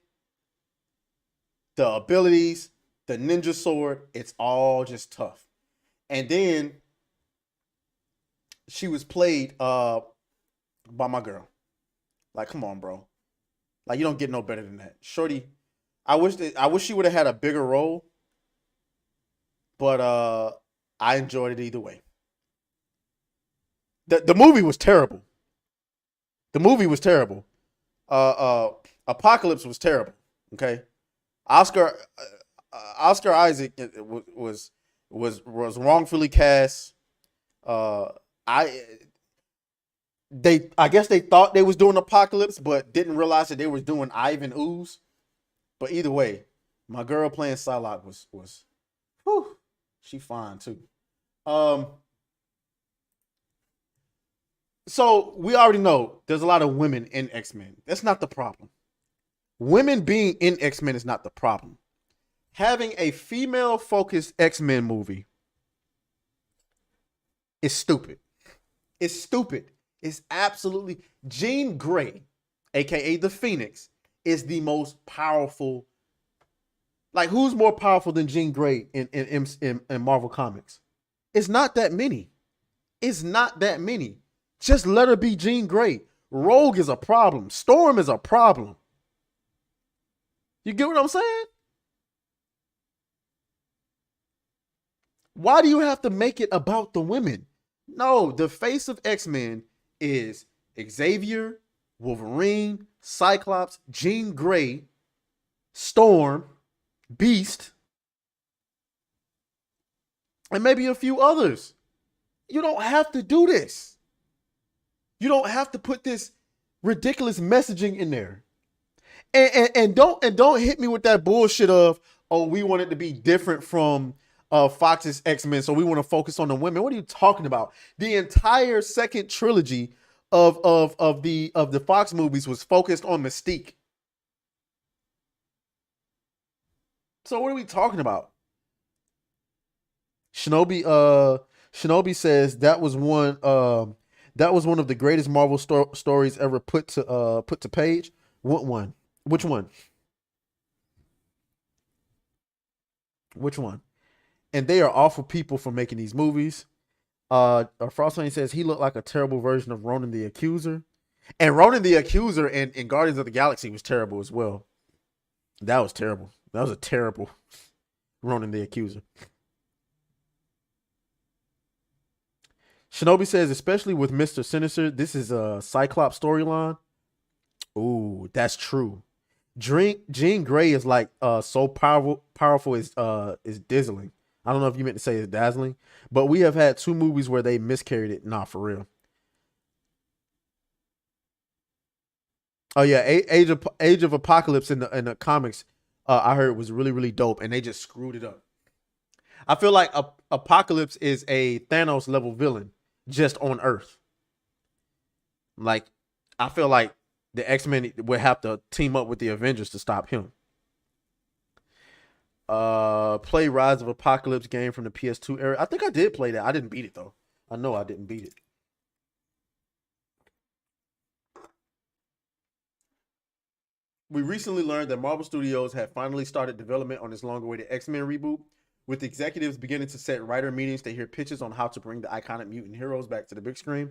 the abilities, the ninja sword, it's all just tough. And then she was played by my girl. Like, come on, bro. Like, you don't get no better than that. Shorty, I wish she would have had a bigger role, but I enjoyed it either way. The movie was terrible. The movie was terrible. Apocalypse was terrible. Okay, Oscar Isaac was wrongfully cast. I guess they thought they was doing Apocalypse, but didn't realize that they was doing Ivan Ooze. But either way, my girl playing Psylocke was whew, she fine too. So we already know there's a lot of women in X-Men. That's not the problem. Women being in X-Men is not the problem. Having a female-focused X-Men movie is stupid. It's stupid. It's absolutely... Jean Grey, a.k.a. the Phoenix, is the most powerful... Like, who's more powerful than Jean Grey in Marvel Comics? It's not that many. It's not that many. Just let her be Jean Grey. Rogue is a problem. Storm is a problem. You get what I'm saying? Why do you have to make it about the women? No, the face of X-Men is Xavier, Wolverine, Cyclops, Jean Grey, Storm, Beast, and maybe a few others. You don't have to do this. You don't have to put this ridiculous messaging in there. And don't hit me with that bullshit of, oh, we want it to be different from Fox's X-Men, so we want to focus on the women. What are you talking about? The entire second trilogy of the Fox movies was focused on Mystique. So what are we talking about? Shinobi says that was one of the greatest Marvel stories ever put to page. What one? Which one? Which one? And they are awful people for making these movies. Frostlane says he looked like a terrible version of Ronan the Accuser. And Ronan the Accuser in Guardians of the Galaxy was terrible as well. That was terrible. That was a terrible Ronan the Accuser. Shinobi says, especially with Mr. Sinister, this is a Cyclops storyline. Ooh, that's true. Jean Grey is like so powerful is dazzling. I don't know if you meant to say it's dazzling, but we have had 2 movies where they miscarried it. Nah, for real. Oh yeah, Age of Apocalypse in the comics, I heard was really, really dope, and they just screwed it up. I feel like Apocalypse is a Thanos level villain just on Earth. Like, I feel like the X-Men would have to team up with the Avengers to stop him. Play Rise of Apocalypse game from the PS2 era. I think I did play that. I didn't beat it though. I know I didn't beat it. We recently learned that Marvel Studios had finally started development on this long-awaited X-Men reboot, with executives beginning to set writer meetings to hear pitches on how to bring the iconic mutant heroes back to the big screen.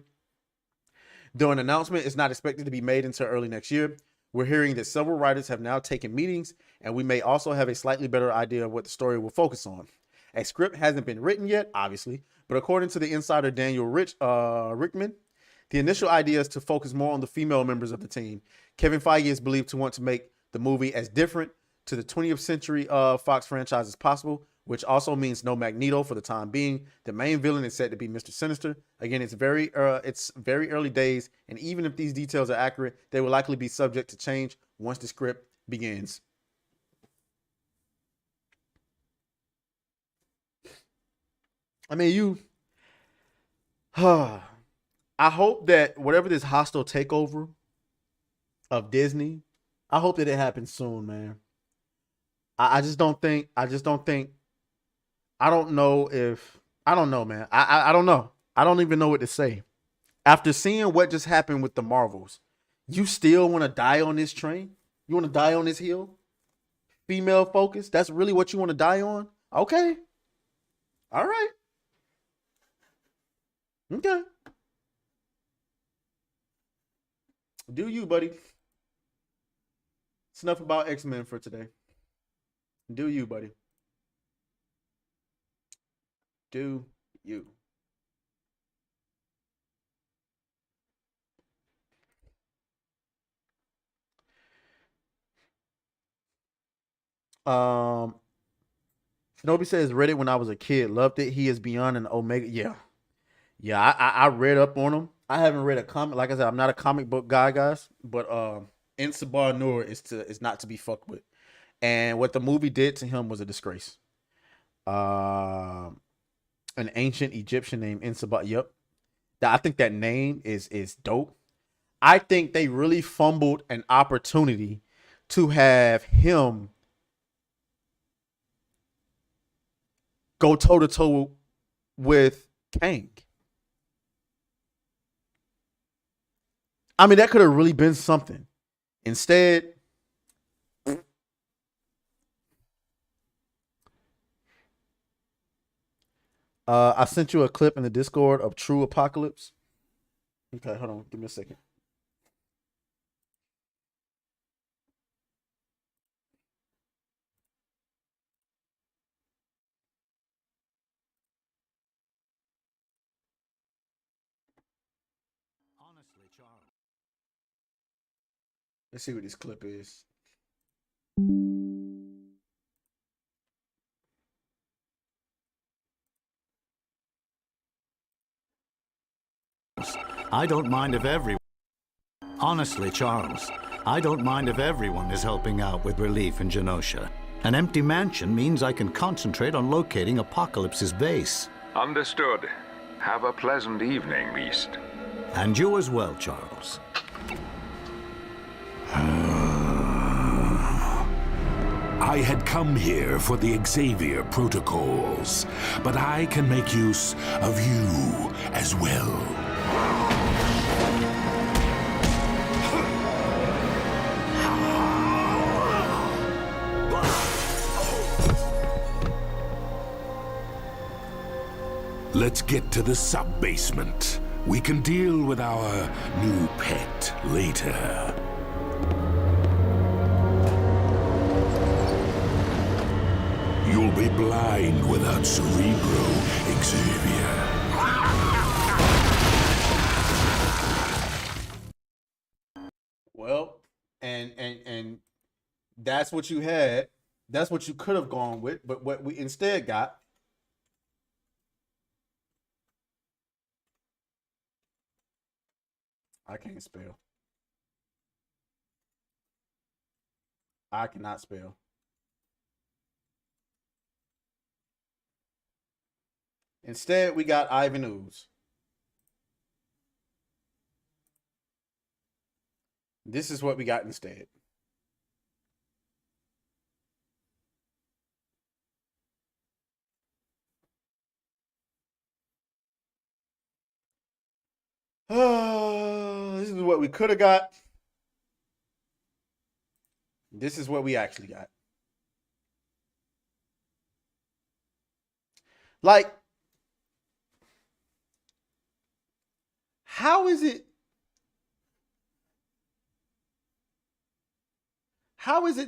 Though an announcement is not expected to be made until early next year, we're hearing that several writers have now taken meetings, and we may also have a slightly better idea of what the story will focus on. A script hasn't been written yet, obviously, but according to the insider Daniel Rickman, the initial idea is to focus more on the female members of the team. Kevin Feige is believed to want to make the movie as different to the 20th century Fox franchise as possible, which also means no Magneto for the time being. The main villain is said to be Mr. Sinister. Again, it's very early days, and even if these details are accurate, they will likely be subject to change once the script begins. I mean, I hope that whatever this hostile takeover of Disney, I hope that it happens soon, man. I don't know, man. I don't know. I don't even know what to say. After seeing what just happened with the Marvels, you still want to die on this train? You want to die on this hill? Female focus? That's really what you want to die on? Okay. All right. Okay. Do you, buddy. It's enough about X-Men for today. Do you, buddy. Do you. Shinobi says, read it when I was a kid. Loved it. He is beyond an Omega. Yeah. Yeah, I read up on him. I haven't read a comic. Like I said, I'm not a comic book guy, guys. But Insabar Nur is not to be fucked with. And what the movie did to him was a disgrace. An ancient Egyptian named Insabar. Yep. I think that name is dope. I think they really fumbled an opportunity to have him go toe-to-toe with Kang. I mean, that could have really been something. Instead, I sent you a clip in the Discord of True Apocalypse. Okay, hold on. Give me a second. Let's see what this clip is. I don't mind if everyone... Honestly, Charles, I don't mind if everyone is helping out with relief in Genosha. An empty mansion means I can concentrate on locating Apocalypse's base. Understood. Have a pleasant evening, Beast. And you as well, Charles. I had come here for the Xavier protocols, but I can make use of you as well. Let's get to the sub-basement. We can deal with our new pet later. You'll be blind without Cerebro, Xavier. Well, and that's what you had. That's what you could have gone with, but what we instead got. I can't spell. I cannot spell. Instead, we got Ivan Ooze. This is what we got instead. This is what we could have got. This is what we actually got. Like, how is it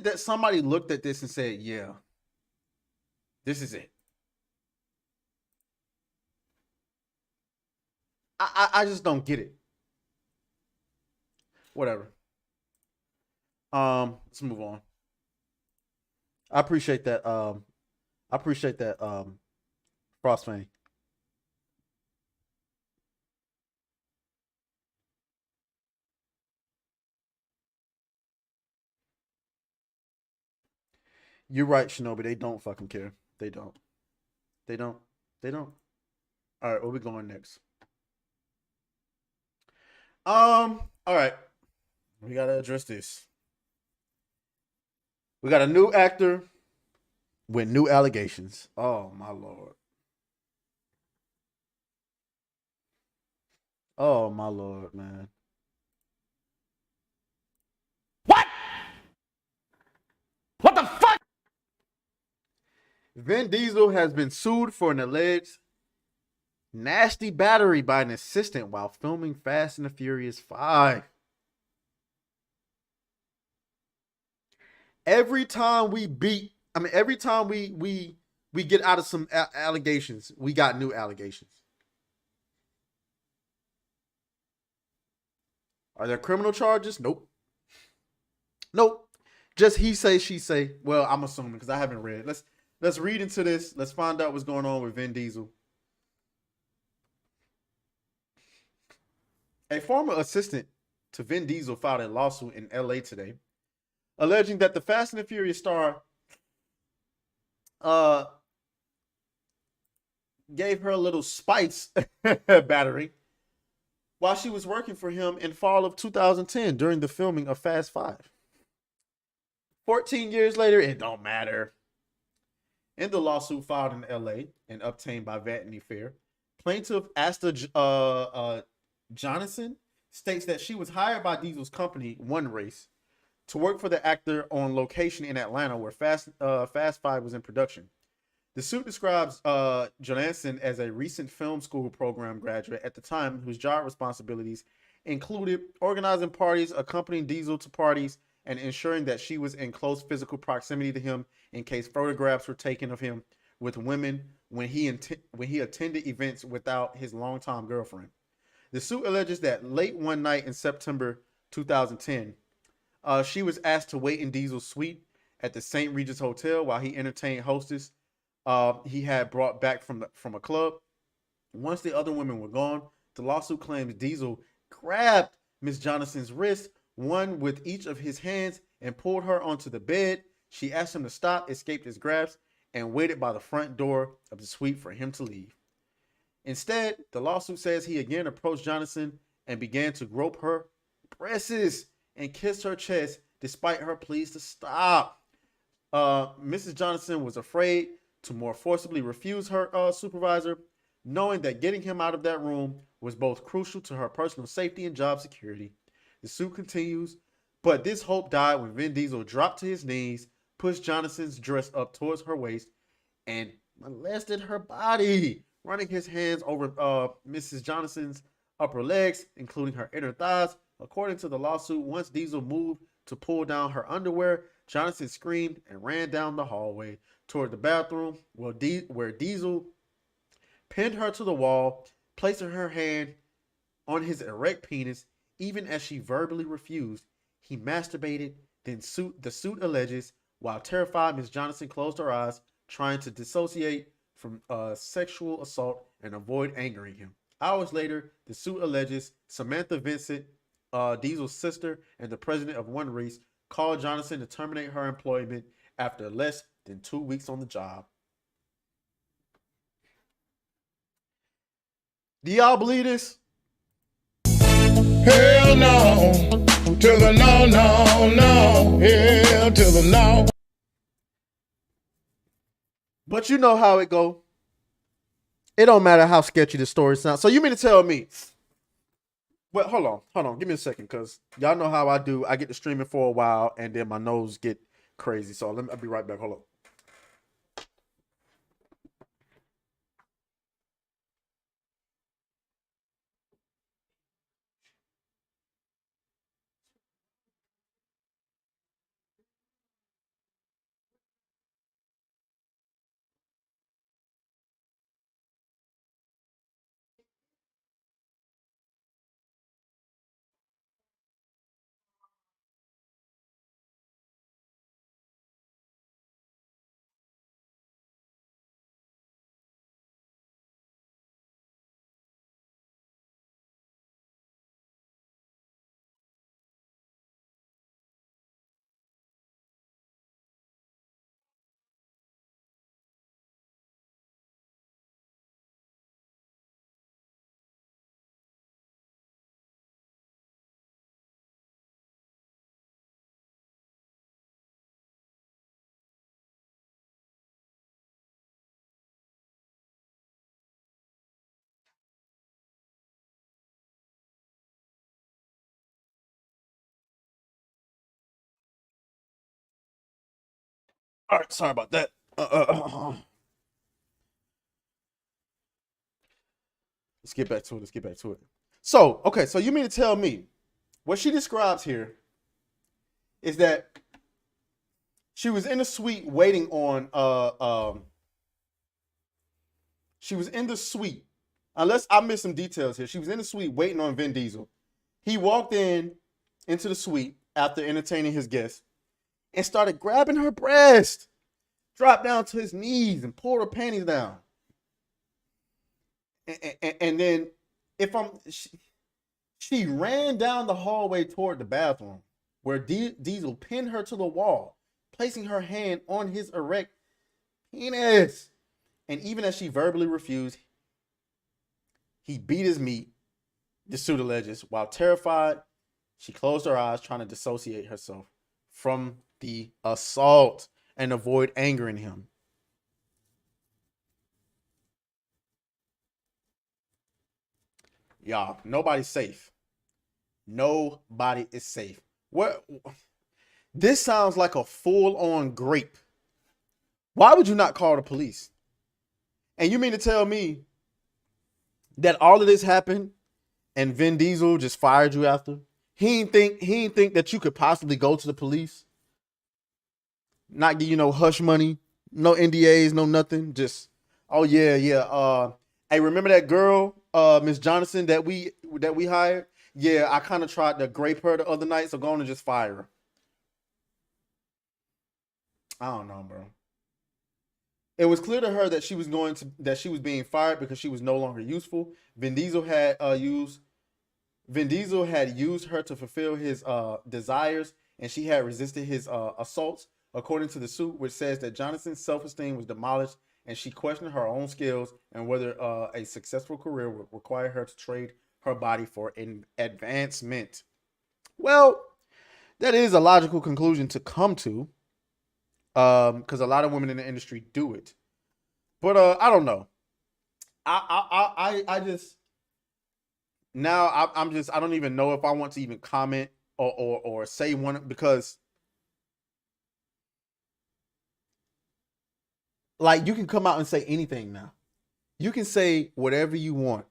that somebody looked at this and said, yeah, this is it? I just don't get it. Whatever. Let's move on. I appreciate that. Frostfang. You're right, Shinobi. They don't fucking care. They don't. They don't. They don't. All right, where we going next? All right. We gotta address this. We got a new actor with new allegations. Oh my lord. Oh my lord, man. What? What the fuck? Vin Diesel has been sued for an alleged nasty battery by an assistant while filming Fast and the Furious 5. Every time we get out of some allegations, we got new allegations. Are there criminal charges? Nope. Nope. Just he say, she say. Well, I'm assuming because I haven't read. Let's read into this. Let's find out what's going on with Vin Diesel. A former assistant to Vin Diesel filed a lawsuit in LA today, alleging that the Fast and the Furious star gave her a little spice battery while she was working for him in fall of 2010 during the filming of Fast 5. 14 years later, it don't matter. In the lawsuit filed in LA and obtained by Vanity Fair, plaintiff Asta Jonathan states that she was hired by Diesel's company, One Race, to work for the actor on location in Atlanta where Fast 5 was in production. The suit describes Johansson as a recent film school program graduate at the time whose job responsibilities included organizing parties, accompanying Diesel to parties, and ensuring that she was in close physical proximity to him in case photographs were taken of him with women when he attended events without his longtime girlfriend. The suit alleges that late one night in September 2010, she was asked to wait in Diesel's suite at the St. Regis Hotel while he entertained hostess he had brought back from a club. Once the other women were gone, the lawsuit claims Diesel grabbed Miss Johnson's wrist, one with each of his hands, and pulled her onto the bed. She asked him to stop, escaped his grasp, and waited by the front door of the suite for him to leave. Instead, the lawsuit says he again approached Johnson and began to grope her breasts and kiss her chest despite her pleas to stop. Mrs. Johnson was afraid to more forcibly refuse her supervisor, knowing that getting him out of that room was both crucial to her personal safety and job security. The suit continues, but this hope died when Vin Diesel dropped to his knees, pushed Johnson's dress up towards her waist, and molested her body, running his hands over Mrs. Johnson's upper legs, including her inner thighs. According to the lawsuit, once Diesel moved to pull down her underwear, Johnson screamed and ran down the hallway toward the bathroom, where Diesel pinned her to the wall, placing her hand on his erect penis. Even as she verbally refused, he masturbated. Then the suit alleges, while terrified, Ms. Johnson closed her eyes, trying to dissociate from sexual assault and avoid angering him. Hours later, the suit alleges Samantha Vincent, Diesel's sister and the president of One Race, called Johnson to terminate her employment after less than 2 weeks on the job. Do y'all believe this? Hell no, to the no, no, no, hell to the no. But you know how it go. It don't matter how sketchy the story sounds. So you mean to tell me? Well, hold on. Give me a second, because y'all know how I do. I get to streaming for a while, and then my nose get crazy. So I'll be right back. Hold on. All right, sorry about that. Let's get back to it. So, okay, so you mean to tell me what she describes here is that she was in the suite waiting on she was in the suite. Unless I missed some details here. She was in the suite waiting on Vin Diesel. He walked into the suite after entertaining his guests and started grabbing her breast, dropped down to his knees and pulled her panties down. And then she ran down the hallway toward the bathroom, where Diesel pinned her to the wall, placing her hand on his erect penis. And even as she verbally refused, he beat his meat, the suit alleges. While terrified, she closed her eyes, trying to dissociate herself from the assault and avoid angering him. Y'all, nobody's safe. Nobody is safe. What? This sounds like a full-on grape. Why would you not call the police? And you mean to tell me that all of this happened and Vin Diesel just fired you after? He didn't think that you could possibly go to the police, not give you no hush money, no NDAs, no nothing. Just, oh yeah. Hey, remember that girl Miss Jonathan that we hired. Yeah, I kind of tried to grape her the other night, so go on and just fire her. I don't know, bro. It was clear to her that she was being fired because she was no longer useful. Vin Diesel had used her to fulfill his desires, and she had resisted his assaults. According to the suit, which says that Jonathan's self-esteem was demolished, and she questioned her own skills and whether a successful career would require her to trade her body for an advancement. Well, that is a logical conclusion to come to, because a lot of women in the industry do it. But I don't know. I just now I don't even know if I want to even comment or say one, because like you can come out and say anything now. You can say whatever you want.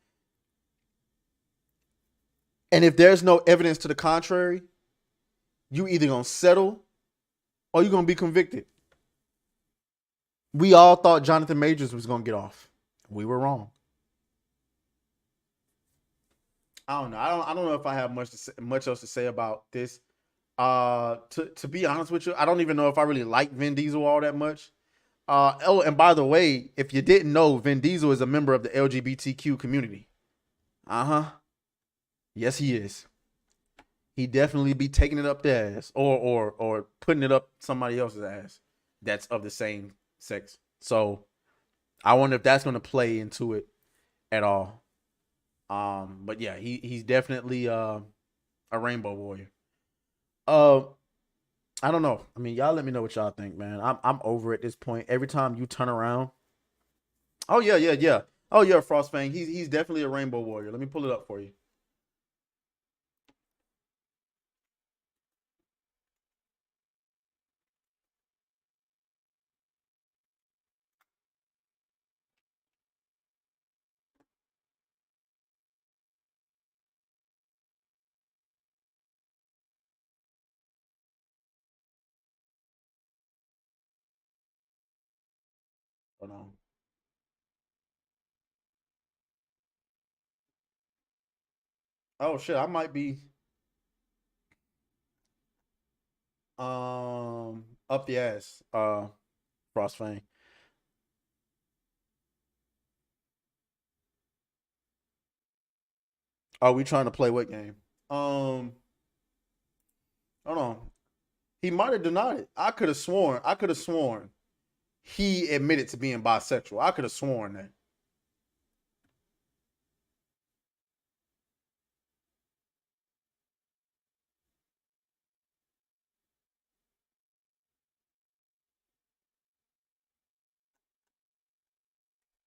And if there's no evidence to the contrary, you either gonna settle or you're gonna be convicted. We all thought Jonathan Majors was gonna get off. We were wrong. I don't know. I don't know if I have much else to say about this. To be honest with you, I don't even know if I really like Vin Diesel all that much. Oh, and by the way, if you didn't know, Vin Diesel is a member of the LGBTQ community. Yes, he is. He definitely be taking it up their ass, or putting it up somebody else's ass that's of the same sex. So I wonder if that's going to play into it at all. But yeah, he's definitely a rainbow warrior. I don't know. I mean, y'all let me know what y'all think, man. I'm over at this point. Every time you turn around, oh yeah. Oh yeah, Frostfang. He's definitely a rainbow warrior. Let me pull it up for you. Hold on. Oh shit, I might be up the ass. Frostfang. Are we trying to play what game? Hold on. He might have denied it. I could have sworn he admitted to being bisexual. I could have sworn that.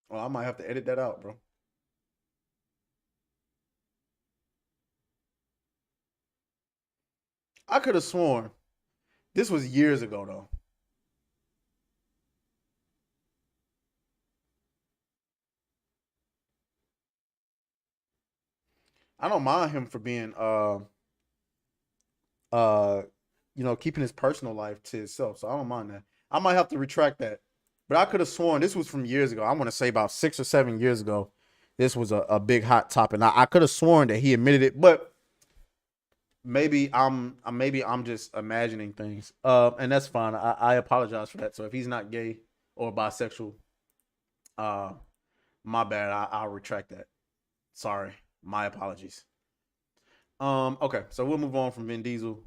Well, I might have to edit that out, bro. I could have sworn this was years ago, though. I don't mind him for being keeping his personal life to himself. So I don't mind that. I might have to retract that. But I could have sworn this was from years ago. I want to say about 6 or 7 years ago. This was a big hot topic. And I could have sworn that he admitted it, but maybe I'm just imagining things. And that's fine. I apologize for that. So if he's not gay or bisexual, my bad. I'll retract that. Sorry. My apologies. Okay, so we'll move on from Vin Diesel.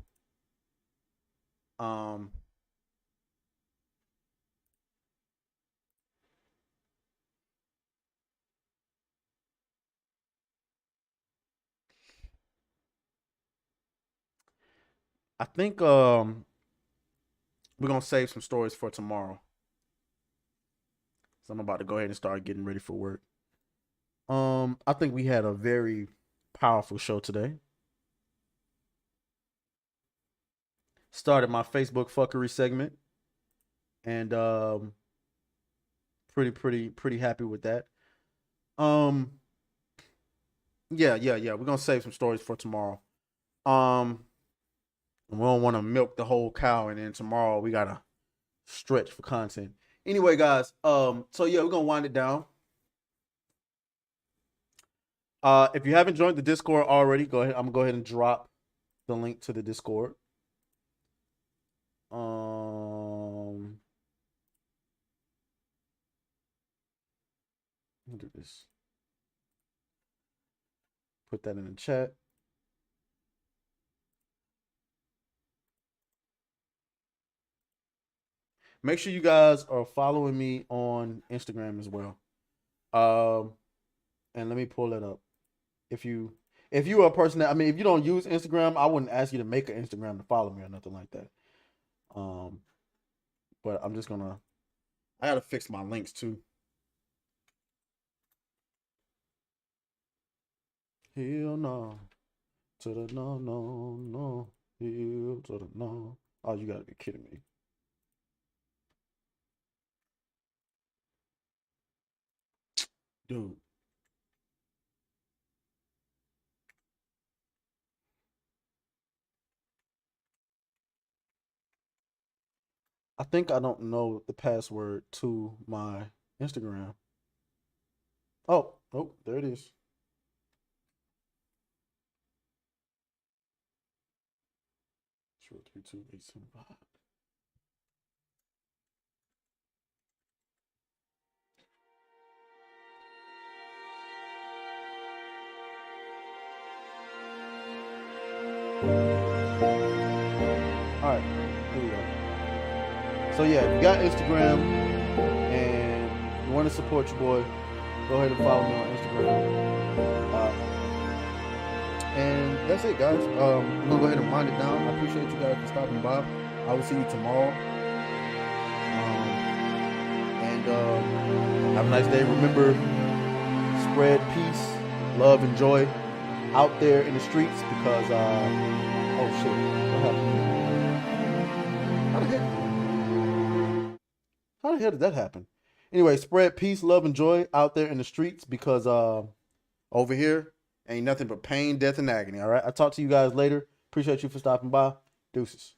I think we're gonna save some stories for tomorrow. So I'm about to go ahead and start getting ready for work. I think we had a very powerful show today. Started my Facebook fuckery segment, and pretty happy with that. Yeah. We're gonna save some stories for tomorrow. We don't want to milk the whole cow, and then tomorrow we gotta stretch for content. Anyway, guys, so yeah, we're gonna wind it down. If you haven't joined the Discord already, go ahead. I'm gonna go ahead and drop the link to the Discord. Let me do this. Put that in the chat. Make sure you guys are following me on Instagram as well. And let me pull that up. If you are a person that, I mean, if you don't use Instagram, I wouldn't ask you to make an Instagram to follow me or nothing like that. But I'm just gonna, I gotta fix my links too. Hell no. To the no, no, no. Hell to the no. Oh, you gotta be kidding me. Dude. I think I don't know the password to my Instagram. Oh, there it is. Sure, 32875. All right, here we go. So yeah, if you got Instagram and you want to support your boy, go ahead and follow me on Instagram. And that's it, guys. I'm gonna go ahead and wind it down. I appreciate you guys for stopping by. I will see you tomorrow. Have a nice day. Remember, spread peace, love, and joy out there in the streets because oh shit, what happened? How the hell did that happen? Anyway, spread peace, love, and joy out there in the streets because over here ain't nothing but pain, death, and agony. All right. I'll talk to you guys later. Appreciate you for stopping by. Deuces.